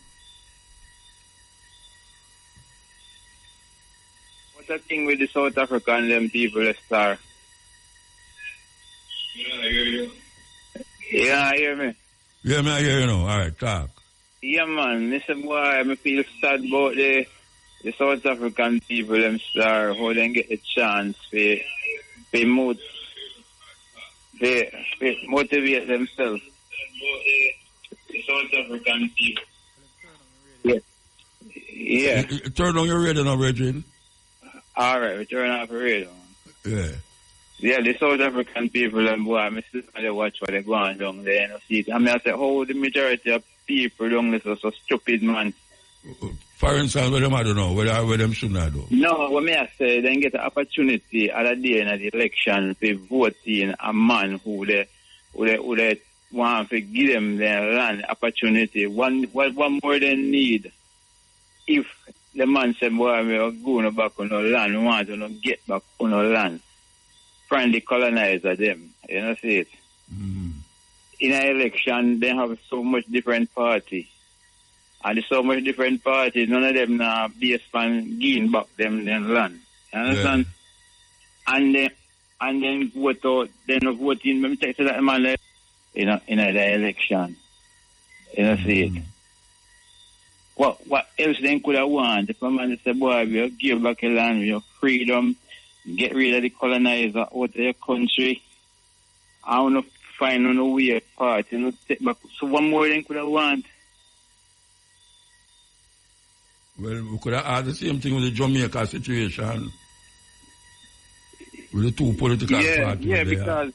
[SPEAKER 1] What's the thing with the South African them people, star? Yeah, I hear you. Yeah, I hear me.
[SPEAKER 2] Yeah, man, I hear you now. All right, talk.
[SPEAKER 1] Yeah, man. Listen, boy, I feel sad about the South African people, them star, how they get the chance to motivate themselves. The South African people. Yeah. Yeah.
[SPEAKER 2] Turn on your radio now, Regine.
[SPEAKER 1] All right, we turn off the radio.
[SPEAKER 2] Yeah.
[SPEAKER 1] Yeah, the South African people, and boy, I still watch what they're going down there, you know, see. I mean, I say, how the majority of people down there are so stupid, man.
[SPEAKER 2] For instance, what them I don't know, where them should not do.
[SPEAKER 1] No, what me I say, they get an opportunity at the day in the election to vote in a man who they want to give them their land opportunity. One more they need. If the man said, boy, we are going back on our land, we want to get back on our land. friendly colonizer them. You know, see it? In an election, they have so much different party. And there's so much different parties, none of them now based on giving back them land. You understand? Yeah. And then vote out, then voting, let me take to that man, in the election. You know, see it? What else then could I want? If a man say, boy, we'll give back your land, your freedom, get rid of the colonizer out of your country. I want to find on a way part, you know, take back. So one more than could I want?
[SPEAKER 2] Well, we could have had the same thing with the Jamaica situation. With the two political parties.
[SPEAKER 1] Yeah, because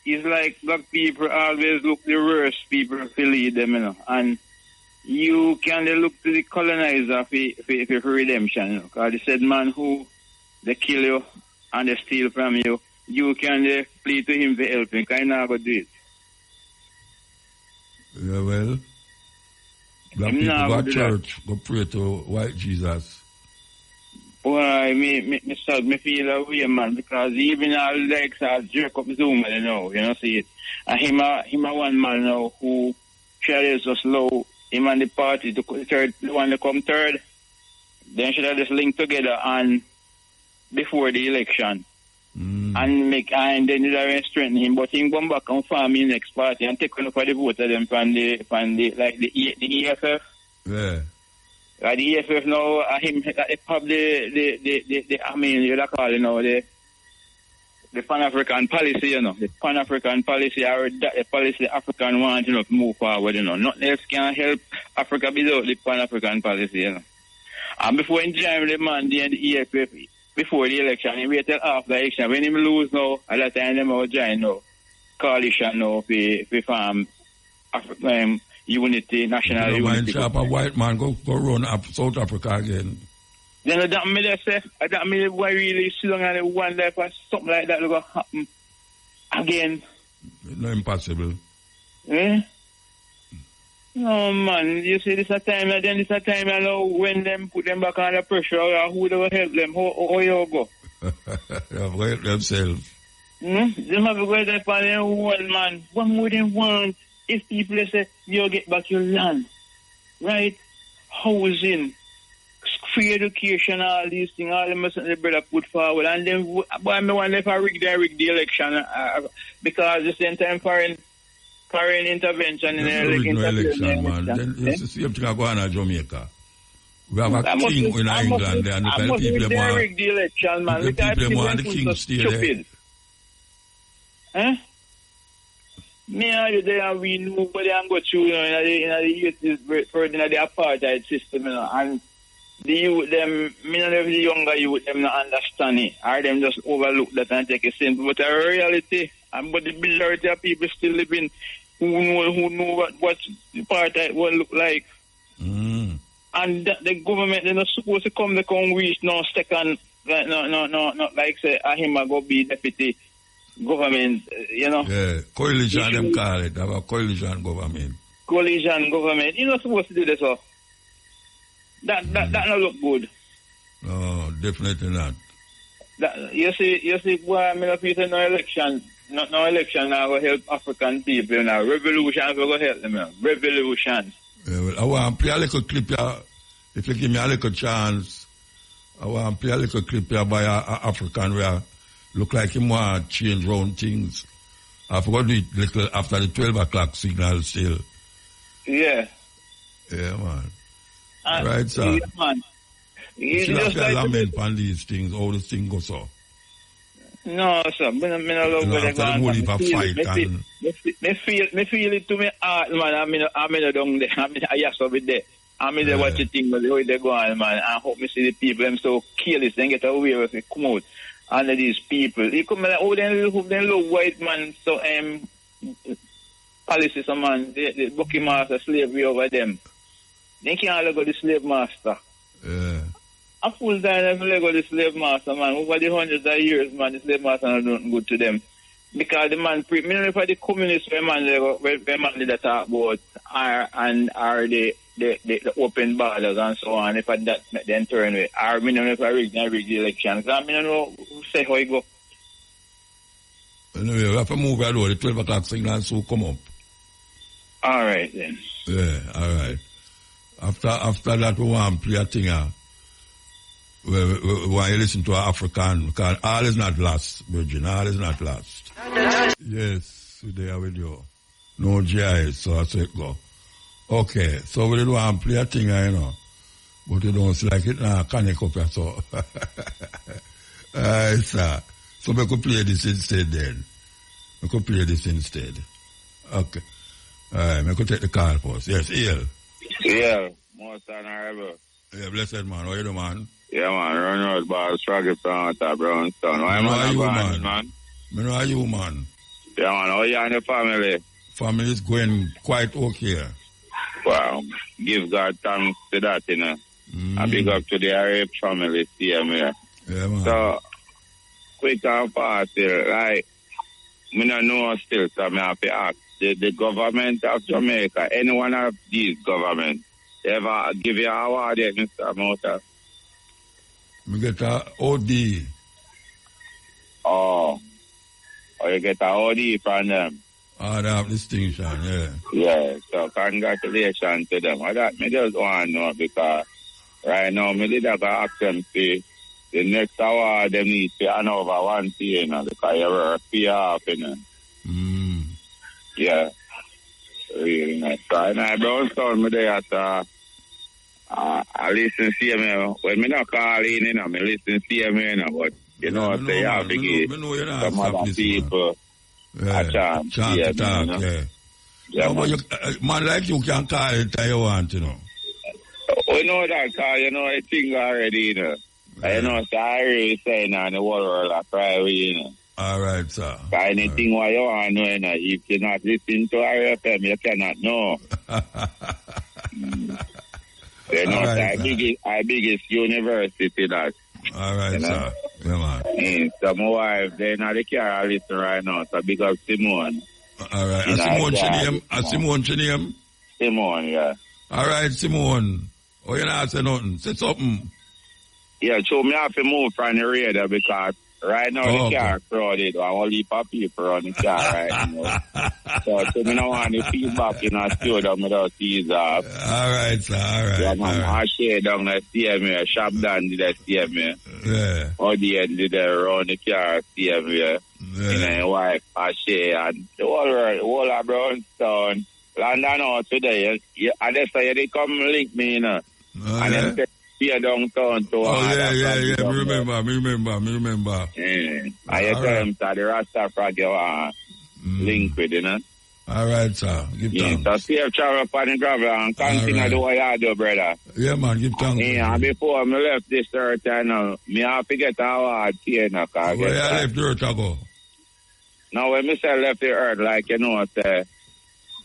[SPEAKER 1] it's like black people always look the worst people to lead them, you know. And you can look to the colonizer for redemption, you know. Because they said, man, who they kill you and they steal from you, you can plead to him for helping. Because he not going to do it.
[SPEAKER 2] Yeah, well, black people go to church, go pray to white Jesus.
[SPEAKER 1] Why, me feel a way, man, because even all likes are jerk up Zuma, you know, see it. And him a one man now who shares us low, him and the party, the one to come third, then should have just linked together and before the election. And then they strengthen him, but he come back and form his next party and take one for the vote of them from the EFF.
[SPEAKER 2] Yeah.
[SPEAKER 1] The EFF now, him probably you call the Pan-African policy, you know, the Pan-African policy or the policy African want, you know, to move forward, you know. Nothing else can help Africa without the Pan-African policy, you know. And before he joined the man, the EFF, before the election, he waited after the election. When he lose now, at that time, they will join now, coalition now, for farm unity, national unity.
[SPEAKER 2] A white man go run up South Africa again.
[SPEAKER 1] Then I don't mean why really sit down and wonder if something like that will happen again.
[SPEAKER 2] No, impossible.
[SPEAKER 1] Eh? No, man. You see, this a time, and then this a time, you know, when them put them back under pressure, or who will help them, how you go?
[SPEAKER 2] They have to help themselves.
[SPEAKER 1] They have to go there for their own, man. What would they want if people say, you get back your land, right? Housing, free education, all these things, all them the brother put forward. And then, boy, I wonder if I rig the election, because the same time foreign intervention in the
[SPEAKER 2] election, man. Then it's the same thing going on in Jamaica. We have a king in England there, and the people want
[SPEAKER 1] the election, man.
[SPEAKER 2] The people want the king to stay there.
[SPEAKER 1] Eh? Me and you there, we know what they go through, you know, in the apartheid system, you know, and the youth, them, me and the younger youth, them not understand it, or them just overlook that and take it simple. But the reality, but the majority of people still living who know what apartheid will look like. And the government, they're not supposed to come reach no second, not like say, him go be deputy government, you know.
[SPEAKER 2] Yeah, coalition them call it. They have a coalition government.
[SPEAKER 1] Coalition government. You're not supposed to do this, so. That not look good.
[SPEAKER 2] No, definitely not.
[SPEAKER 1] You see, boy, I mean, if you say no election now will help African people, you know. Revolution will help them, you know. Revolution.
[SPEAKER 2] Yeah, well, I want to play a little clip here. If you give me a little chance, I want to play a little clip here by an African where look like him want to change round things. I forgot to do it little after the 12 o'clock signal still.
[SPEAKER 1] Yeah.
[SPEAKER 2] Yeah, man. Right, sir.
[SPEAKER 1] Yeah, man.
[SPEAKER 2] You still have to lament on these things, all the things go so.
[SPEAKER 1] No, sir. Me no love where they go on. Me feel it to me heart, man. I mean, down there. I just over there. I mean, they watch the thing, but the way they go on, man. I hope me see the people, them so careless, they get away with it, come out. Under these people. You come like, oh, they look white, man, so, policy, so, man, the bookie master, slavery over them. They can't let go the slave master.
[SPEAKER 2] Yeah.
[SPEAKER 1] A full time let go the slave master, man. Over the hundreds of years, man, the slave master not doing good to them. Because the man, me know if the communists, when man did that talk about, are the open borders and so on, if that then turn away. Or me know if I rig the election. Because I don't know who say how it go.
[SPEAKER 2] Anyway, we have to move right over. The 12 o'clock signal so come up.
[SPEAKER 1] All right, then.
[SPEAKER 2] Yeah, all right. After that, we want to play a thing. We want to listen to our African, because all is not lost, Virgin. All is not lost. Yes, we're there with you. No GIS, so I say it go. Okay, so we don't want to play a thing, you know. But you don't like it now, connect up here, so. Alright, sir. So we could play this instead then. We could play this instead. Okay. Alright, we could take the call first. Yes, Ian.
[SPEAKER 1] Yeah, most honorable.
[SPEAKER 2] Yeah, blessed man. How you doing, man?
[SPEAKER 1] Yeah, man. Run out, boss. Struggle from the Brownstone.
[SPEAKER 2] I know how you, man. I know how you, man.
[SPEAKER 1] Yeah, man. How you and the family?
[SPEAKER 2] Family is going quite okay.
[SPEAKER 1] Wow. Give God thanks to that, you know. I big up to the Arab family, CMA.
[SPEAKER 2] Yeah, man.
[SPEAKER 1] So, quick and fast, like, me don't know still, so I have to ask. The government of Jamaica, any one of these governments, ever give you an award yet, Mr. Muta?
[SPEAKER 2] We get a OD.
[SPEAKER 1] Oh, you get an OD from them?
[SPEAKER 2] Order of distinction, yeah.
[SPEAKER 1] Yeah, so congratulations to them. That me just want to know, because right now, me did have to ask them to the next award, them need to hand over one thing, you know, because you were a pay off, you know. Yeah, really nice. So I Brownstone me there at I listen to CMA. When me not call in, you know, me listen to CMA, you know, but you know, they have to give some other people a chance.
[SPEAKER 2] To talk, yeah.
[SPEAKER 1] Yeah,
[SPEAKER 2] but you, man like you can call it if you want, you know.
[SPEAKER 1] We know that, because you know, I think already, you know. Yeah. You know, so I really saying on the world I cry with, you know.
[SPEAKER 2] All right, sir.
[SPEAKER 1] Anything what you want to know, you know, if you not listen to RFM, you cannot know. You know, right, our biggest university, that.
[SPEAKER 2] All right, you know? Sir. Yeah, man.
[SPEAKER 1] So my wife, they're not the car listen right now, so big up Simone.
[SPEAKER 2] All right. Simone Chinium? Simone Chinium?
[SPEAKER 1] Simone, yeah.
[SPEAKER 2] All right, Simone. Oh, you not say nothing. Say something.
[SPEAKER 1] Yeah, so me have to move from the radar, because right now the car crowded. I want to leave people on the car right now. So me don't want the feedback in our studio without these off.
[SPEAKER 2] All right, sir. All right.
[SPEAKER 1] Yeah, man. Right. I share down the CMA. Shop down did the CMA.
[SPEAKER 2] Yeah.
[SPEAKER 1] Audience did around the car CMA. Yeah. You know, wife, I share. And the whole of Brownstone. London out today. And that's why they come link me, you know. And then here downtown to
[SPEAKER 2] yeah. Me remember.
[SPEAKER 1] Yeah. I tell them that the Rasta frog you are link with, you know.
[SPEAKER 2] All right, sir. Give thanks.
[SPEAKER 1] So safe travel for the gravel and continue to do what you do, brother.
[SPEAKER 2] Yeah, man. Give thanks.
[SPEAKER 1] Yeah, and before I left this earth, you know, me have to get an award here, you know.
[SPEAKER 2] Where you left the earth ago?
[SPEAKER 1] No, when me say left the earth, like, you know, say,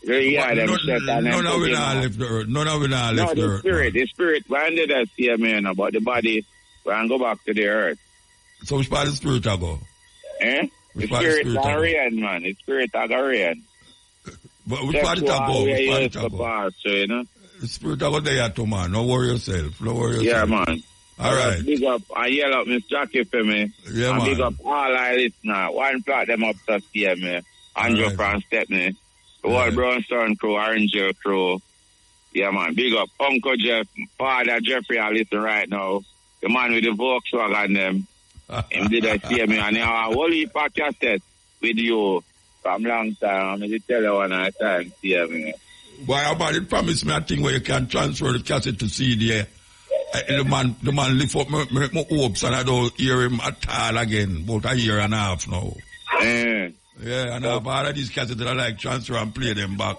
[SPEAKER 1] yeah, them shit and
[SPEAKER 2] none of it left the earth. None of it left the earth.
[SPEAKER 1] The spirit, when did I see me, you know, but the body, when go back to the earth.
[SPEAKER 2] So which part of the spirit ago?
[SPEAKER 1] Eh? The spirit is rain, man. The spirit is rain.
[SPEAKER 2] But which part of it ago? Which part of it ago?
[SPEAKER 1] You know?
[SPEAKER 2] The spirit ago there too, man. Don't worry yourself.
[SPEAKER 1] Yeah, man.
[SPEAKER 2] All right.
[SPEAKER 1] Big up, I yell up Miss Jackie for me.
[SPEAKER 2] Yeah,
[SPEAKER 1] and
[SPEAKER 2] man.
[SPEAKER 1] Big up all our listeners. One plot them up to see me. Andrew from Stepney. The whole Brownstone crew, Orange crew. Yeah, man. Big up Uncle Jeff, Father Jeffrey, I listen right now. The man with the Volkswagen them. Him did I see me, and I whole heap of cassette with you from long time. I did tell you one time, see me.
[SPEAKER 2] Boy, about it promised me a thing where you can transfer the cassette to CD. The man lift up my hopes, and I don't hear him at all again. About a year and a half now. Yeah, and I've all of these cassettes that I like transfer and play them back.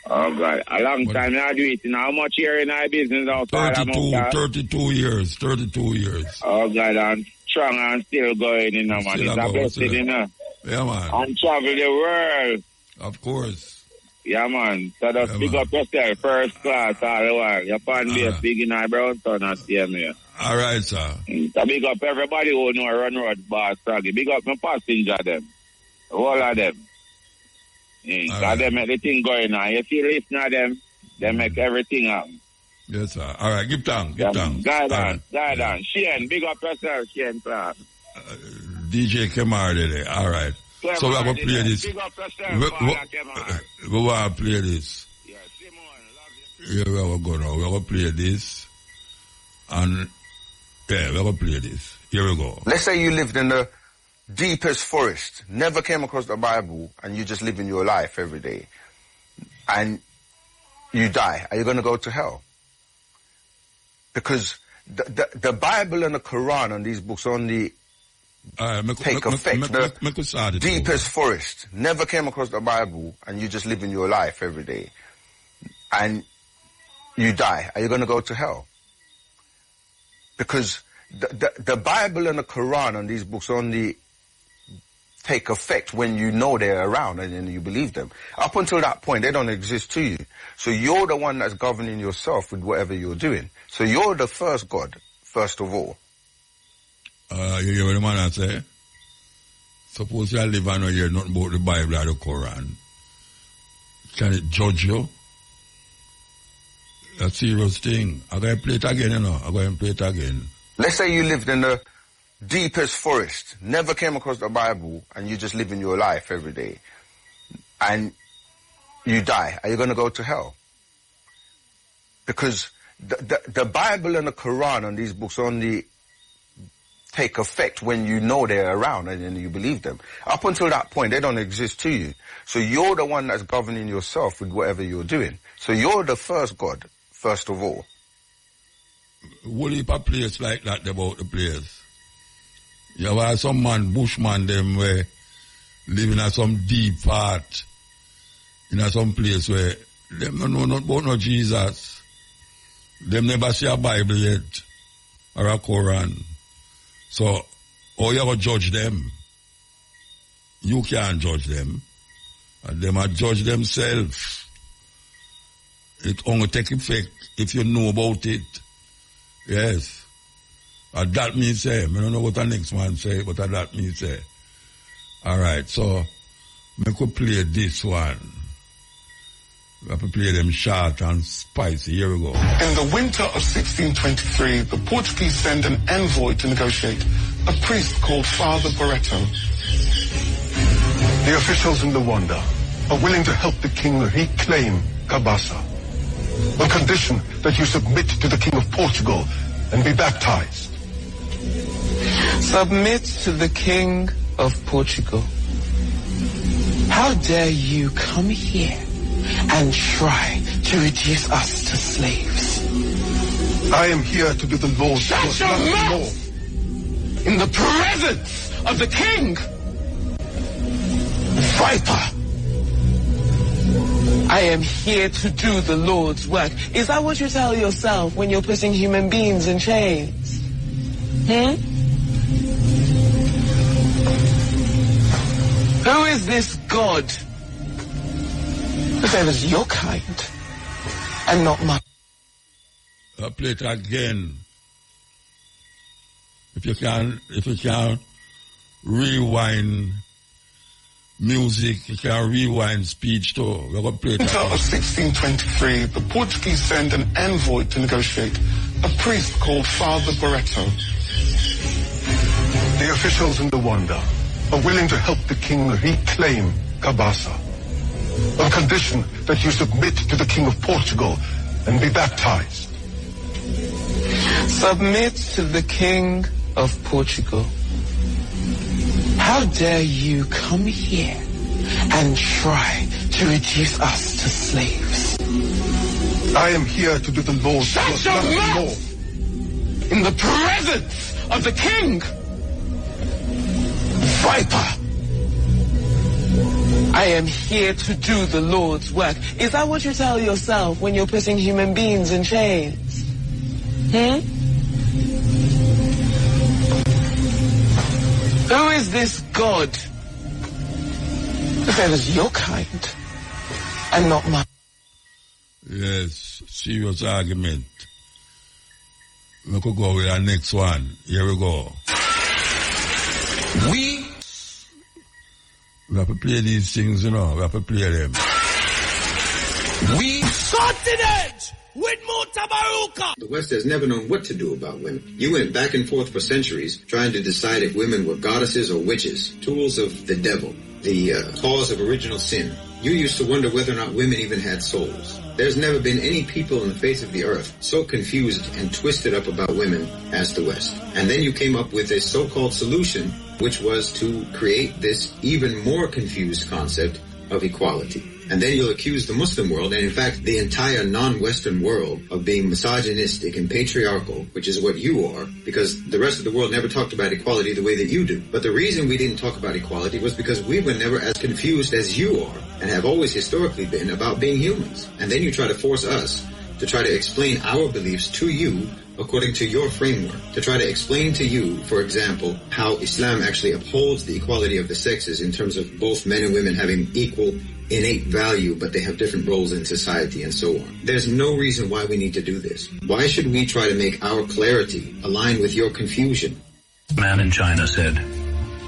[SPEAKER 1] Oh, God. A long time I do it. How much year in our business now?
[SPEAKER 2] 32 years. 32 years.
[SPEAKER 1] Oh, God. I'm strong and still going, you know, man. It's a blessing, you know.
[SPEAKER 2] Yeah, man.
[SPEAKER 1] And travel the world.
[SPEAKER 2] Of course.
[SPEAKER 1] Yeah, man. So just pick up yourself first class all the while. Your fan base big in our Brownstone and CMA.
[SPEAKER 2] All right, sir.
[SPEAKER 1] So big up everybody who know Run Road Boss Froggy. Big up my passenger them. All of them. So they make the thing going on. If you listen to them, they make everything happen.
[SPEAKER 2] Yes, sir. All right, give thanks.
[SPEAKER 1] Guide on. Shane, big up yourself, Shane Clark.
[SPEAKER 2] DJ Kemar today. All right. So we are going to play this. We want to play this. Yeah, we are going to play this. And, yeah, we are going to play this. Here we go.
[SPEAKER 6] Let's say you lived in the deepest forest, never came across the Bible, and you just living your life every day. And you die. Are you going to go to hell? Because the Bible and the Quran and these books only take effect. The deepest forest, never came across the Bible, and you just living your life every day. And you die. Are you going to go to hell? Because the Bible and the Quran and these books only take effect when you know they're around and you believe them. Up until that point, they don't exist to you. So you're the one that's governing yourself with whatever you're doing. So you're the first God, first of all.
[SPEAKER 2] You hear what the man say? Suppose you live and you hear nothing about the Bible or the Quran. Can it judge you? That's a serious thing. I'm going to play it again, you know. I'm going to play it again.
[SPEAKER 6] Let's say you lived in the deepest forest, never came across the Bible, and you just living your life every day. And you die. Are you going to go to hell? Because the Bible and the Quran and these books only take effect when you know they're around and you believe them. Up until that point, they don't exist to you. So you're the one that's governing yourself with whatever you're doing. So you're the first God, first of all.
[SPEAKER 2] Whole heap of place like that about the place. You have some man, bushman, them where living in some deep part, in some place where them don't know nothing about no Jesus. Them never see a Bible yet, or a Quran. So, how you going to judge them? You can't judge them. And them are judge themselves. It only take effect if you know about it. Yes. And that means say, I don't know what the next man say, but that means say. Alright, so, I could play this one. We have to play them short and spicy. Here we go.
[SPEAKER 7] In the winter of 1623, the Portuguese send an envoy to negotiate, a priest called Father Barreto. The officials in Luanda are willing to help the king reclaim Cabasa, on condition that you submit to the king of Portugal and be baptized.
[SPEAKER 8] Submit to the king of Portugal. How dare you come here and try to reduce us to slaves?
[SPEAKER 7] I am here to do the Lord's
[SPEAKER 8] Shut
[SPEAKER 7] work,
[SPEAKER 8] your mouth!
[SPEAKER 7] more.
[SPEAKER 8] In the presence of the king! Viper! I am here to do the Lord's work. Is that what you tell yourself when you're putting human beings in chains? Who is this God who favors your kind and not mine?
[SPEAKER 2] I'll play it again. If you can rewind music, you can rewind speech too. We're going to play it again.
[SPEAKER 7] In 1623, the Portuguese send an envoy to negotiate, a priest called Father Barreto. The officials in Luanda are willing to help the king reclaim Cabasa, on condition that you submit to the king of Portugal and be baptized.
[SPEAKER 8] Submit to the king of Portugal. How dare you come here and try to reduce us to slaves?
[SPEAKER 7] I am here to do the Lord's work,
[SPEAKER 8] Shut your
[SPEAKER 7] nothing
[SPEAKER 8] mouth!
[SPEAKER 7] more.
[SPEAKER 8] In the presence of the king! Viper! I am here to do the Lord's work. Is that what you tell yourself when you're putting human beings in chains? Who is this God who favors your kind and not mine?
[SPEAKER 2] Yes, serious argument. We could go with our next one. Here we go. We have to play these things, you know. We have to play them.
[SPEAKER 4] We continent with Mutabaruka.
[SPEAKER 9] The West has never known what to do about women. You went back and forth for centuries trying to decide if women were goddesses or witches, tools of the devil. the cause of original sin. You used to wonder whether or not women even had souls. There's never been any people on the face of the earth so confused and twisted up about women as the West. And then you came up with a so-called solution, which was to create this even more confused concept of equality. And then you'll accuse the Muslim world, and in fact the entire non-Western world, of being misogynistic and patriarchal, which is what you are, because the rest of the world never talked about equality the way that you do. But the reason we didn't talk about equality was because we were never as confused as you are, and have always historically been, about being humans. And then you try to force us to try to explain our beliefs to you according to your framework, to try to explain to you, for example, how Islam actually upholds the equality of the sexes in terms of both men and women having equal innate value, but they have different roles in society and so on. There's no reason why we need to do this. Why should we try to make our clarity align with your confusion?
[SPEAKER 10] A man in China said,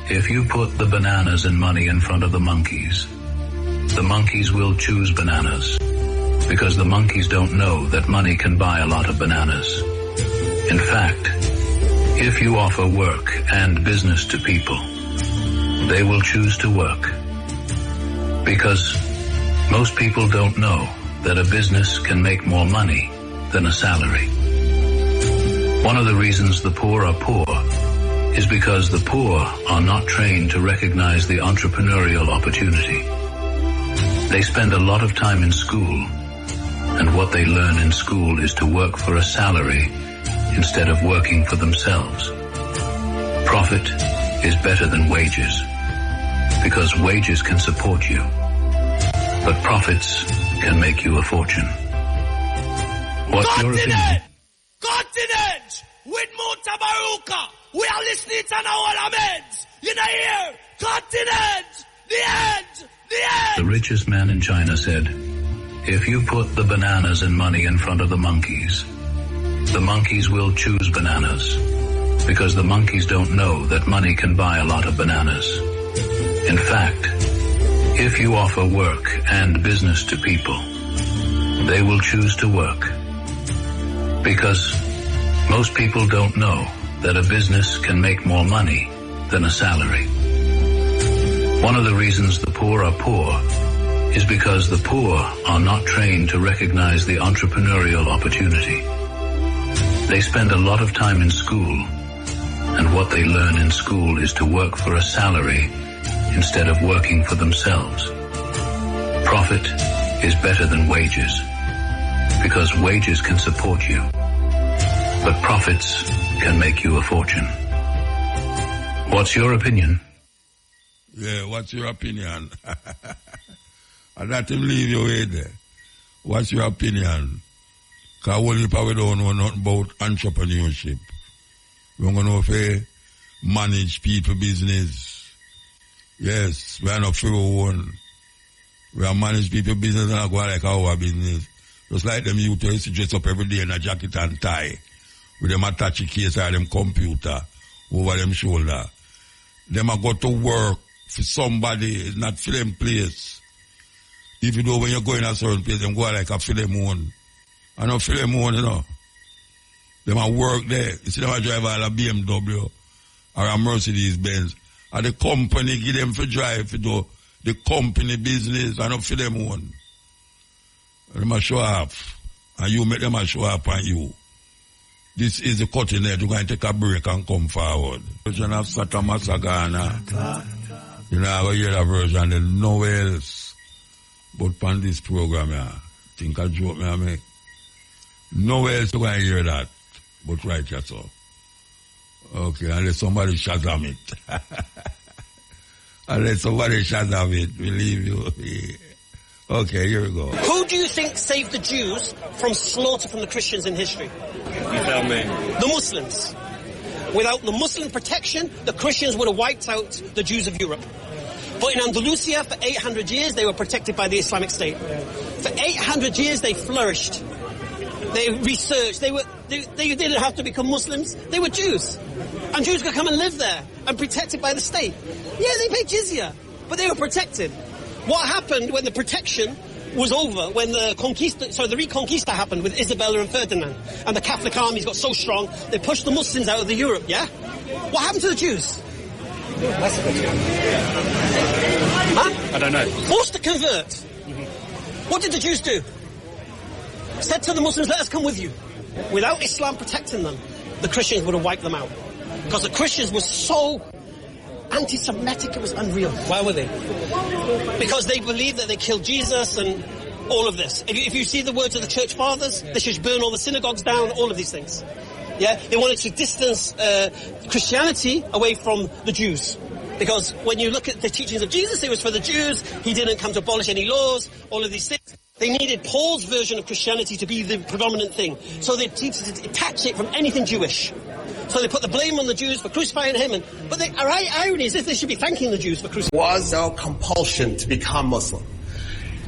[SPEAKER 10] if you put the bananas and money in front of the monkeys will choose bananas, because the monkeys don't know that money can buy a lot of bananas. In fact, if you offer work and business to people, they will choose to work. Because most people don't know that a business can make more money than a salary. One of the reasons the poor are poor is because the poor are not trained to recognize the entrepreneurial opportunity. They spend a lot of time in school, and what they learn in school is to work for a salary instead of working for themselves. Profit is better than wages, because wages can support you, but profits can make you a fortune. What's your opinion?
[SPEAKER 4] Continent with Mutabaruka. We are listening to our meds. You know here, continent, the end, the end.
[SPEAKER 10] The richest man in China said, if you put the bananas and money in front of the monkeys will choose bananas, because the monkeys don't know that money can buy a lot of bananas. In fact, if you offer work and business to people, they will choose to work. Because most people don't know that a business can make more money than a salary. One of the reasons the poor are poor is because the poor are not trained to recognize the entrepreneurial opportunity. They spend a lot of time in school, and what they learn in school is to work for a salary instead of working for themselves. Profit is better than wages, because wages can support you, but profits can make you a fortune. What's your opinion?
[SPEAKER 2] Yeah, what's your opinion? I'd let him leave you way there. What's your opinion? Because we don't know nothing about entrepreneurship. We don't know if we manage people business. Yes, we are not free one. We are manage people business and go like our business. Just like them youth used to dress up every day in a jacket and tie, with them attached case or them computer over them shoulder. Them a go to work for somebody, it's not for them place. Even though when you go in a certain place, them go like a Philemon. I know Philemon, you know. Them a work there. You see them a drive all a BMW or a Mercedes Benz. And the company give them for drive for do the company business. I know Philemon. Them a show off. And you make them a show up on you. This is the cutting edge. You're going to take a break and come forward. Version of Sata Masagana. You know, I go hear that version and nowhere else. But on this program, yeah, think a joke me I make. Nowhere else you going to hear that. But right, that's all. Okay, unless somebody Shazam it. Unless somebody Shazam it, we leave you. Okay, here we go.
[SPEAKER 11] Who do you think saved the Jews from slaughter from the Christians in history?
[SPEAKER 12] You tell me.
[SPEAKER 11] The Muslims. Without the Muslim protection, the Christians would have wiped out the Jews of Europe. But in Andalusia, for 800 years, they were protected by the Islamic State. For 800 years, they flourished. They researched. They didn't have to become Muslims. They were Jews. And Jews could come and live there and protected by the state. Yeah, they paid jizya, but they were protected. What happened when the protection was over, when the Reconquista happened with Isabella and Ferdinand, and the Catholic armies got so strong, they pushed the Muslims out of Europe, yeah? What happened to the Jews? That's a good one. Huh?
[SPEAKER 12] I don't know.
[SPEAKER 11] Forced to convert. What did the Jews do? Said to the Muslims, let us come with you. Without Islam protecting them, the Christians would have wiped them out. Because the Christians were so anti-Semitic, it was unreal.
[SPEAKER 12] Why were they?
[SPEAKER 11] Because they believed that they killed Jesus and all of this. If you see the words of the church fathers, they should burn all the synagogues down, all of these things. Yeah, they wanted to distance Christianity away from the Jews. Because when you look at the teachings of Jesus, it was for the Jews. He didn't come to abolish any laws, all of these things. They needed Paul's version of Christianity to be the predominant thing. So they teach to detach it from anything Jewish. So they put the blame on the Jews for crucifying him. But the irony is this, they should be thanking the Jews for crucifying him.
[SPEAKER 13] There was no compulsion to become Muslim.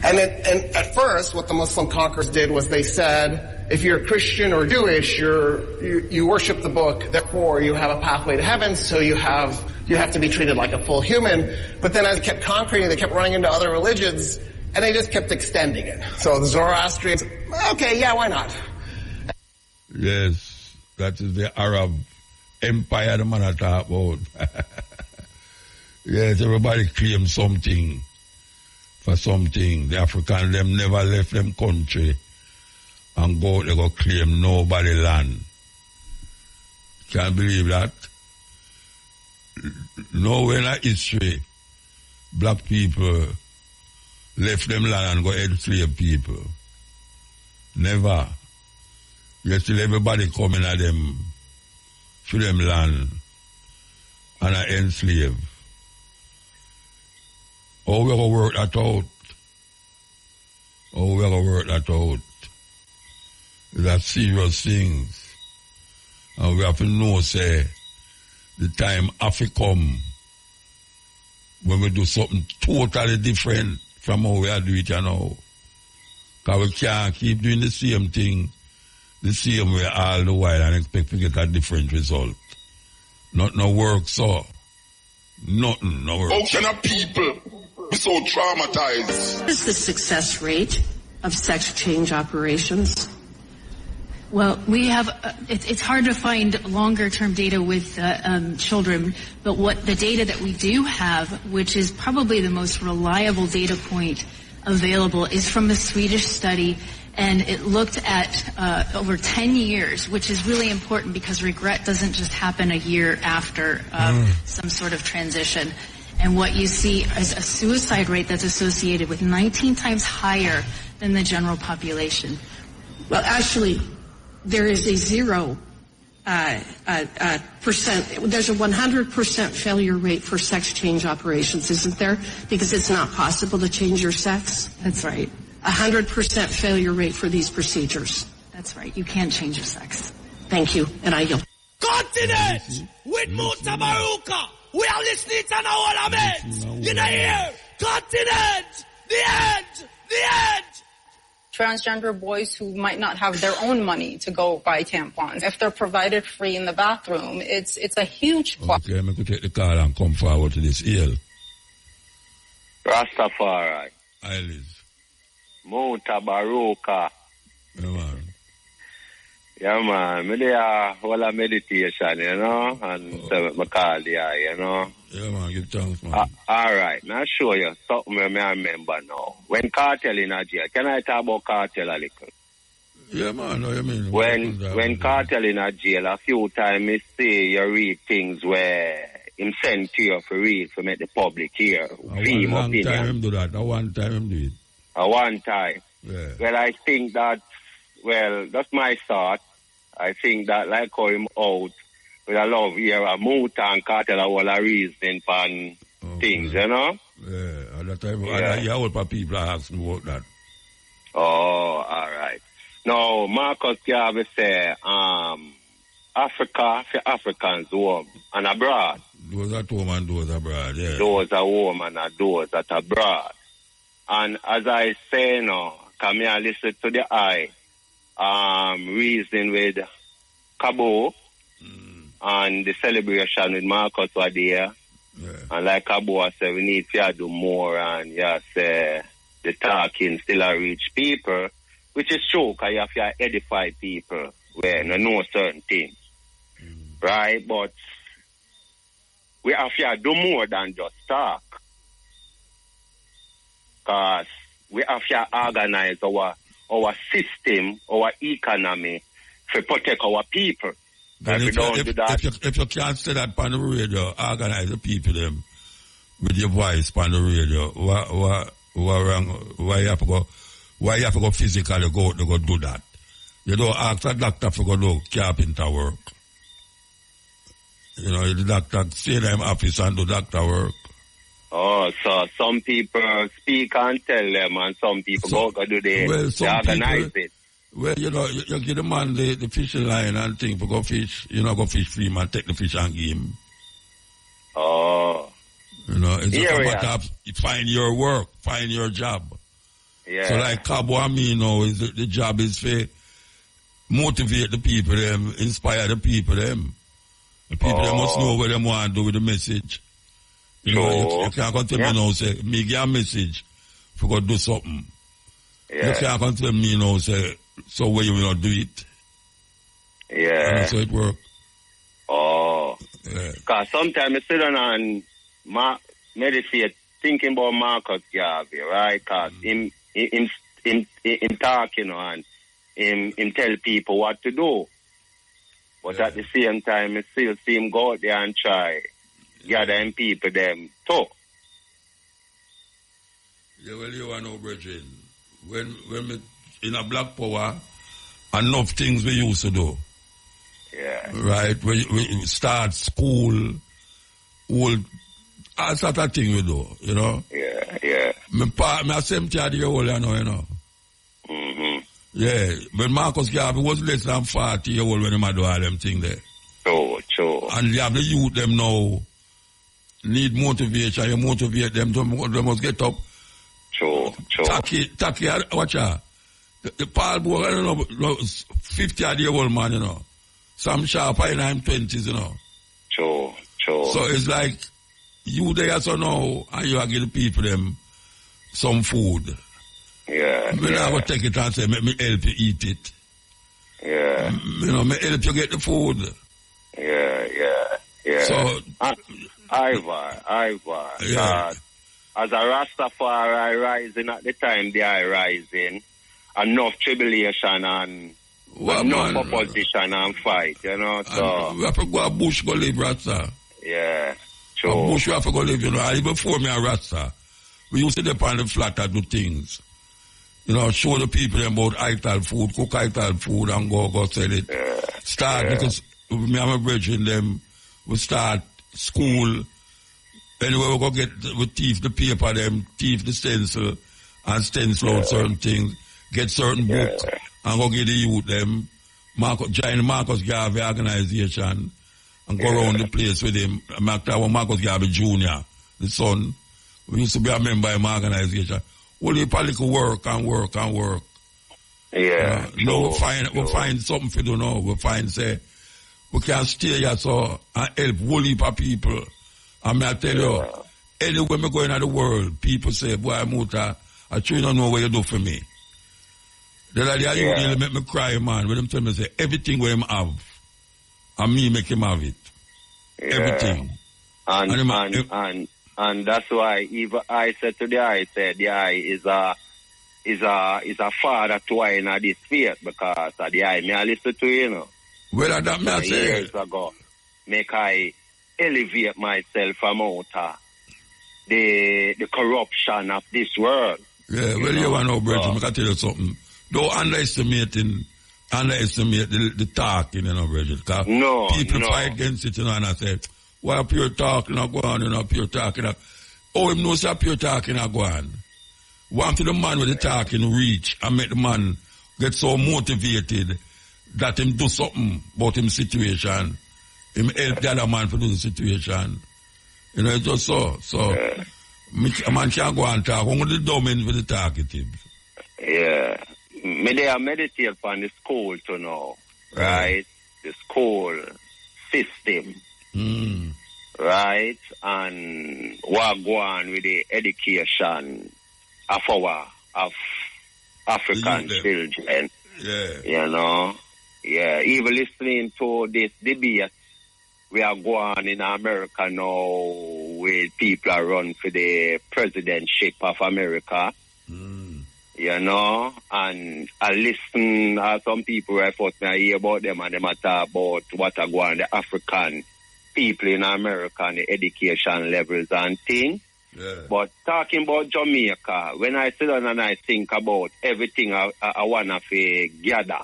[SPEAKER 13] And at first, what the Muslim conquerors did was they said, if you're Christian or Jewish, you worship the book, therefore you have a pathway to heaven, so you have to be treated like a full human. But then as they kept conquering, they kept running into other religions, and they just kept extending it. So the Zoroastrians, okay, yeah, why not?
[SPEAKER 2] Yes, that is the Arab empire the man talk about. Yes, everybody claims something for something. The African, them never left them country and they go claim nobody land. Can't believe that. Nowhere in our history, black people left them land and go enslave people. Never. You still everybody coming at them to them land and enslave. How we gonna work that out? How we gonna work that out? That's serious things. And we have to know, say, the time have to come when we do something totally different from how we are doing it now. Because we can't keep doing the same thing the same way all the while and expect to get a different result. Nothing works, so. Nothing no works.
[SPEAKER 14] How can a people be so traumatized?
[SPEAKER 15] What is the success rate of sex change operations?
[SPEAKER 16] Well, we have, it's hard to find longer-term data with children, but what the data that we do have, which is probably the most reliable data point available, is from a Swedish study, and it looked at over 10 years, which is really important because regret doesn't just happen a year after some sort of transition. And what you see is a suicide rate that's associated with 19 times higher than the general population.
[SPEAKER 15] Well, actually, there is a 0%. There's a 100% failure rate for sex change operations, isn't there? Because it's not possible to change your sex.
[SPEAKER 16] That's right.
[SPEAKER 15] 100% failure rate for these procedures.
[SPEAKER 16] That's right. You can't change your sex.
[SPEAKER 15] Thank you, and I yield.
[SPEAKER 4] Continent with Mutabaruka. We are listening to our Ahmed. You know here. Continent. The end. The end.
[SPEAKER 17] Transgender boys who might not have their own money to go buy tampons. If they're provided free in the bathroom, it's a huge plus.
[SPEAKER 2] Okay, I'm going to take the call and come forward to this hill.
[SPEAKER 18] Rastafari.
[SPEAKER 2] Islands.
[SPEAKER 18] Mutabaruka.
[SPEAKER 2] Yeah, man.
[SPEAKER 18] Yeah, man. Me there whole a meditation, you know, and so me call you know.
[SPEAKER 2] Yeah, man. Give thanks, man.
[SPEAKER 18] All right. Now show you something I remember now. When Kartel in a jail, can I talk about Kartel a little?
[SPEAKER 2] Yeah, man. What you mean?
[SPEAKER 18] When Kartel in a jail, a few times I see you read things where him send to you for read to make the public hear.
[SPEAKER 2] A one time him do that. A one time him do it.
[SPEAKER 18] A one time.
[SPEAKER 2] Yeah.
[SPEAKER 18] Well, I think that, that's my thought. I think that like how him out with a love here, a Muta and Kartel are all a reason for things, you know?
[SPEAKER 2] Yeah, at that time, I hear all people are asking about that.
[SPEAKER 18] Oh, all right. Now, Marcus Garvey say, Africa for Africans home and abroad.
[SPEAKER 2] Those at home and those abroad, yeah.
[SPEAKER 18] Those at home and those at abroad. And as I say now, come here, listen to the eye, reason with Cabo and the celebration with Marcus were there.
[SPEAKER 2] Yeah.
[SPEAKER 18] And like Cabo said, we need to do more and yes, the talking still reach people, which is true because you have to edify people where they know certain things. Right? But we have to do more than just talk. Because we have to organize our system, our economy, to protect our people.
[SPEAKER 2] If you can't say that on the radio, organize the people them with your voice on the radio, why you have to go physically go do that? You don't ask a doctor to go do carpenter work. You know, the doctor stay in them office and do doctor work.
[SPEAKER 18] Oh, so some people speak and tell them, and some people go do they organize it.
[SPEAKER 2] Well, you know, you give the man the fishing line and thing for go fish. You know, go fish for him and take the fish and give him.
[SPEAKER 18] Oh.
[SPEAKER 2] You know, it's just a matter of find your work, find your job.
[SPEAKER 18] Yeah.
[SPEAKER 2] So like Cabo and me, you know, the job is to motivate the people, them, inspire the people, them. The people them must know what they want to do with the message. You know, you can't come to me now say, me give a message for go do something.
[SPEAKER 18] Yeah.
[SPEAKER 2] You can't come to me now say, so where you will not do it.
[SPEAKER 18] Yeah.
[SPEAKER 2] And so it work.
[SPEAKER 18] Oh.
[SPEAKER 2] Yeah.
[SPEAKER 18] Because sometimes I sit down and meditate, thinking about Marcus Garvey, right? Because him talk, you know, and him tell people what to do. But at the same time, I still see him go out there and try gather them people them too.
[SPEAKER 2] Yeah, well, you are no brethren. When we in a Black Power, enough things we used to do.
[SPEAKER 18] Yeah.
[SPEAKER 2] Right? We start school, all sort of thing we do, you know?
[SPEAKER 18] Yeah, yeah.
[SPEAKER 2] Me 70 years old, you know.
[SPEAKER 18] Mm-hmm.
[SPEAKER 2] Yeah, but Marcus Garvey was less than 40 years old when he do all them things there.
[SPEAKER 18] True.
[SPEAKER 2] And you have the youth them now need motivation, you motivate them, they must get up.
[SPEAKER 18] True.
[SPEAKER 2] Taki, watch out. The Paul Boy, I don't know, 50-year-old man, you know. Some sharp in his 20s, you know.
[SPEAKER 18] True.
[SPEAKER 2] So it's like, you there so now, and you are giving people them some food.
[SPEAKER 18] Yeah.
[SPEAKER 2] I'm going to take it and say, let me help you eat it.
[SPEAKER 18] Yeah.
[SPEAKER 2] You know, me help you get the food.
[SPEAKER 18] Yeah.
[SPEAKER 2] So,
[SPEAKER 18] Ivar.
[SPEAKER 2] Yeah.
[SPEAKER 18] As a Rastafari rising at the time they are rising, enough tribulation and enough opposition and fight, you know. So
[SPEAKER 2] we have to go to bush go live, Rasta.
[SPEAKER 18] Yeah, true.
[SPEAKER 2] A bush we have to go live, you know. Even before me a Rasta, we used to dip on the flat and do things. You know, show the people about ital food, cook ital food and go sell it.
[SPEAKER 18] Yeah.
[SPEAKER 2] Start, because me and my brethren them, we start school. Anyway, we go we thief the paper, thief the stencil, and stencil out certain things, get certain books, and go get the youth them, join the Marcus Garvey organization, and go around the place with him. Marcus Garvey Jr., the son, we used to be a member of my organization. Only political work.
[SPEAKER 18] Yeah.
[SPEAKER 2] No, we find something to do now. We find, say, we can stay here so and help whole heap of people. And I tell you, anywhere we go in the world, people say, boy, Muta, I truly don't know what you do for me. They make me cry, man. When them tell me, say, everything we have, and me make him have it.
[SPEAKER 18] Yeah.
[SPEAKER 2] Everything.
[SPEAKER 18] And that's why even I said to the eye, the eye is a father to I in this faith, because the eye me I listen to, you know.
[SPEAKER 2] Well, that me I say.
[SPEAKER 18] Years ago, make I elevate myself from out the corruption of this world.
[SPEAKER 2] Yeah, well, you want to know, brother, I can tell you something. Don't underestimate the talking, you know, brother.
[SPEAKER 18] No,
[SPEAKER 2] people fight against it, you know, and I say, why pure talking go on, you know, pure talking. Oh, him knows that pure talking go on. Want to the man with the talking reach and make the man get so motivated that him do something about him situation. Him help the other man to do the situation. You know, it's just so. So, a man can't go and talk. Only the dumb in for the talkative.
[SPEAKER 18] Yeah. They are meditate on the school to know, right? The school system. Right? And what go on with the education of African children.
[SPEAKER 2] Yeah.
[SPEAKER 18] You know? Yeah. Even listening to this debate we are going in America now with people are run for the presidentship of America. You know, and I listen to some people I thought I hear about them and them talk about what are going the African people in America and the education levels and things. Yeah. But talking about Jamaica, when I sit down and I think about everything I want to gather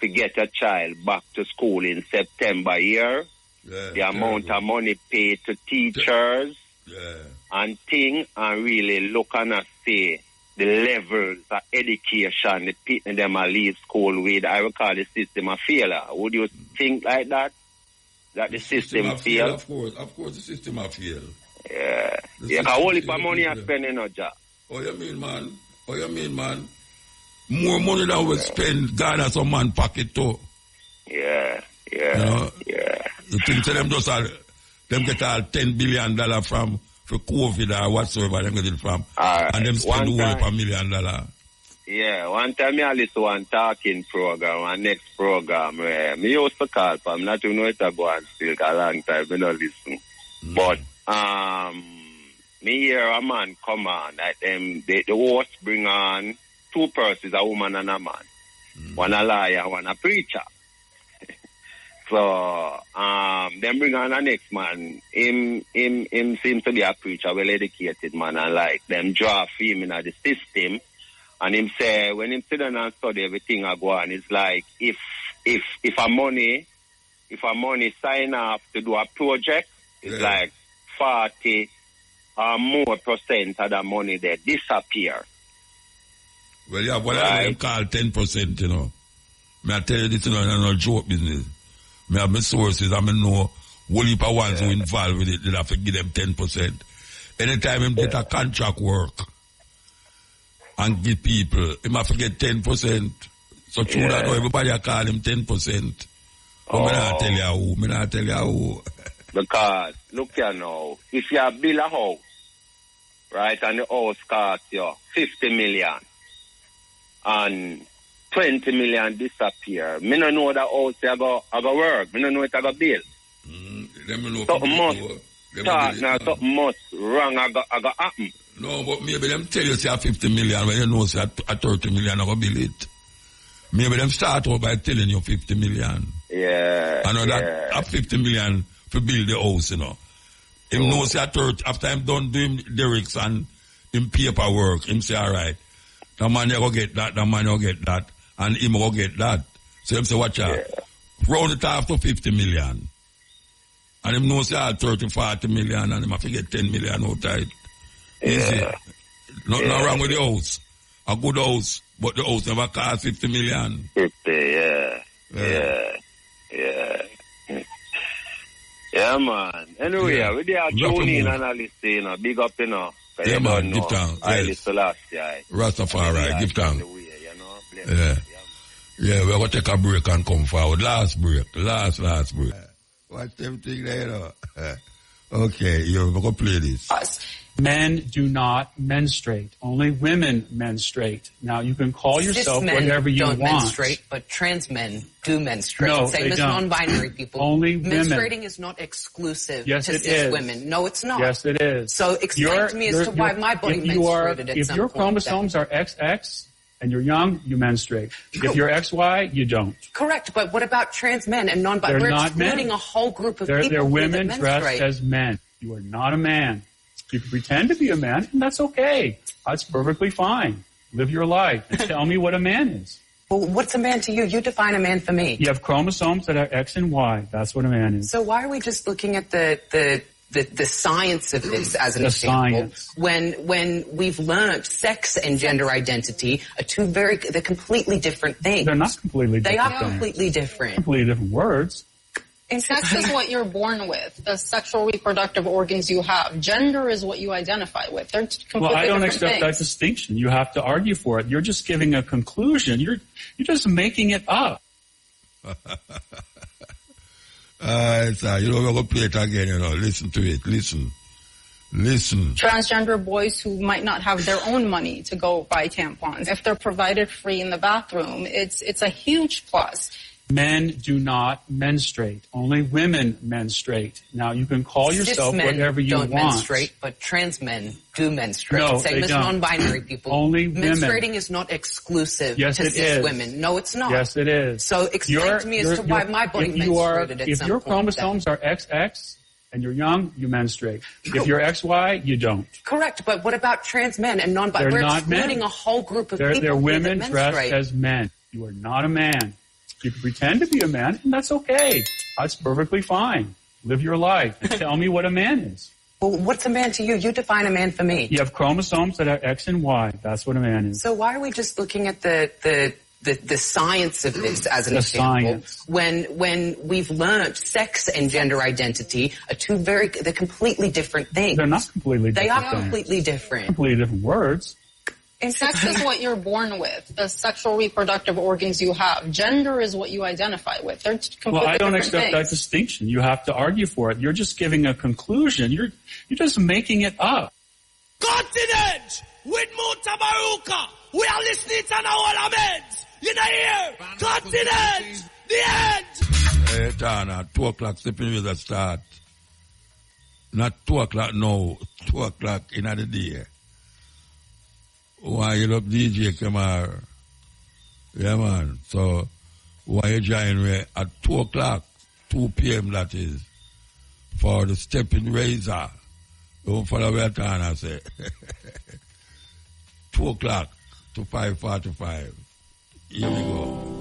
[SPEAKER 18] to get a child back to school in September here, the amount of money paid to teachers and things, and really look and see the levels of education the people them are leave school with, I would call the system a failure. Would you think like that? That the system fail?
[SPEAKER 2] Of course the system a fail.
[SPEAKER 18] Yeah. How only for money are spending no job.
[SPEAKER 2] Oh, you mean, man? More money than we spend, God has some man pocket too.
[SPEAKER 18] Yeah.
[SPEAKER 2] You know?
[SPEAKER 18] Yeah.
[SPEAKER 2] You think them just them get all $10 billion from for COVID or whatsoever them get it from. And them spend over $1 million.
[SPEAKER 18] Yeah, one time I listen to one talking program, one next program where me used to call for, I'm not even know it go on still a long time, I don't listen. But me hear a man come on, like the host bring on two persons, a woman and a man. One a liar, one a preacher. So them bring on the next man. Him seems to be a preacher, well educated man, and like them draw him in the system. And him say when him sit down and study everything I go on, it's like if a money sign off to do a project, it's like 40 or more % of the money there disappear.
[SPEAKER 2] Well, yeah, what I call 10%, you know. May I tell you this, you know, it's not joke business. Me have my sources, I know whole heap of ones who involved with it, they have to give them 10%. Anytime him get a contract work and give people, him have to get 10%. So true that now everybody I call him 10%. But me not tell you who.
[SPEAKER 18] Because, look here now, if you build a house, right, and the house costs you 50 million, and 20 million disappear, me no know that house I go work, me no know it I go build. Something must wrong I go happen.
[SPEAKER 2] No, but maybe them tell you say 50 million when you know say a 30 million I go build it. Maybe them start out by telling you 50 million.
[SPEAKER 18] Yeah.
[SPEAKER 2] I know that a 50 million to build the house, you know. Him knows say a 30, after I'm done doing lyrics and him paperwork, him say, all right, the man you go get that, and him go get that. So him say, watch out. Round it off to 50 million. And him knows say 30, 40 million, and him have to get 10 million out of it. Nothing wrong with the house. A good house, but the house never cost 50 million.
[SPEAKER 18] 50, yeah, man. Anyway, we there tune in analyst, you know, big up, you know.
[SPEAKER 2] Yeah, man, give thanks. Rastafari, give thanks. Yeah, we're going to take a break and come forward. Last break. Last break. Watch everything there, you know. Okay, we're going to play this.
[SPEAKER 12] Men do not menstruate. Only women menstruate. Now, you can call yourself whatever you want.
[SPEAKER 19] Cis men don't menstruate, but trans men do menstruate.
[SPEAKER 12] No,
[SPEAKER 19] same as non-binary people.
[SPEAKER 12] Only women.
[SPEAKER 19] Menstruating is not exclusive
[SPEAKER 12] to
[SPEAKER 19] cis women. No, it's not.
[SPEAKER 12] Yes, it is.
[SPEAKER 19] So explain to me as to why my body menstruated at some point.
[SPEAKER 12] If your chromosomes are XX and you're young, you menstruate. If you're XY, you don't.
[SPEAKER 19] Correct, but what about trans men and non-binary? We're excluding a whole group of people
[SPEAKER 12] They're women
[SPEAKER 19] that
[SPEAKER 12] dressed
[SPEAKER 19] menstruate.
[SPEAKER 12] as men. You are not a man. You can pretend to be a man, and that's okay. That's perfectly fine. Live your life and tell me what a man is.
[SPEAKER 19] Well, what's a man to you? You define a man for me.
[SPEAKER 12] You have chromosomes that are X and Y. That's what a man is.
[SPEAKER 19] So why are we just looking at the science of this as an example? When we've learned sex and gender identity are they're completely different things.
[SPEAKER 12] They're not completely different.
[SPEAKER 19] They are completely different.
[SPEAKER 12] Completely different words.
[SPEAKER 17] Sex is what you're born with, the sexual reproductive organs you have. Gender is what you identify with. They're completely
[SPEAKER 12] Well, I don't
[SPEAKER 17] different
[SPEAKER 12] accept that distinction. You have to argue for it. You're just giving a conclusion. You're just making it up.
[SPEAKER 2] We're going to play it again, you know. Listen to it. Listen.
[SPEAKER 17] Transgender boys who might not have their own money to go buy tampons, if they're provided free in the bathroom, it's a huge plus.
[SPEAKER 12] Men do not menstruate. Only women menstruate. Now, you can call yourself whatever you want.
[SPEAKER 19] Cis men don't menstruate, but trans men do menstruate.
[SPEAKER 12] No,
[SPEAKER 19] Same
[SPEAKER 12] they
[SPEAKER 19] as
[SPEAKER 12] don't.
[SPEAKER 19] non-binary people.
[SPEAKER 12] Only women.
[SPEAKER 19] Menstruating is not exclusive
[SPEAKER 12] Yes,
[SPEAKER 19] to
[SPEAKER 12] it
[SPEAKER 19] cis
[SPEAKER 12] is.
[SPEAKER 19] women. No, it's not.
[SPEAKER 12] Yes, it is.
[SPEAKER 19] So explain to me as to why my body menstruated at
[SPEAKER 12] if
[SPEAKER 19] some
[SPEAKER 12] your
[SPEAKER 19] point
[SPEAKER 12] chromosomes are XX and you're young, you menstruate. If you're XY, you don't.
[SPEAKER 19] Correct, but what about trans men and non-binary?
[SPEAKER 12] They're
[SPEAKER 19] We're
[SPEAKER 12] not
[SPEAKER 19] excluding
[SPEAKER 12] men.
[SPEAKER 19] a whole group of people.
[SPEAKER 12] They're women
[SPEAKER 19] that
[SPEAKER 12] dressed
[SPEAKER 19] menstruate.
[SPEAKER 12] as men. You are not a man. You can pretend to be a man, and that's okay. That's perfectly fine. Live your life and tell me what a man is.
[SPEAKER 19] Well, what's a man to you? You define a man for me.
[SPEAKER 12] You have chromosomes that are X and Y. That's what a man is.
[SPEAKER 19] So why are we just looking at the science of this as an example when we've learned sex and gender identity are they're completely different things?
[SPEAKER 12] They're not completely different.
[SPEAKER 19] They are
[SPEAKER 12] things.
[SPEAKER 19] completely different.
[SPEAKER 12] Completely different words.
[SPEAKER 17] Sex is what you're born with, the sexual reproductive organs you have. Gender is what you identify with. They're completely
[SPEAKER 12] Well, I don't
[SPEAKER 17] different
[SPEAKER 12] accept that
[SPEAKER 17] things.
[SPEAKER 12] distinction. You have to argue for it. You're just giving a conclusion. You're just making it up.
[SPEAKER 4] Continent with Mutabaruka. We are listening to our amends. You know here. Continent. The end.
[SPEAKER 2] Hey, Tana, 2 o'clock, stepping with a start. Not 2 o'clock, no. 2 o'clock in the day. Why you up DJ Kamar? Yeah, man. So, why you join me at 2 o'clock, 2 p.m. that is, for the stepping razor. Don't follow what Tana say. 2 o'clock to 5:45. Here we go.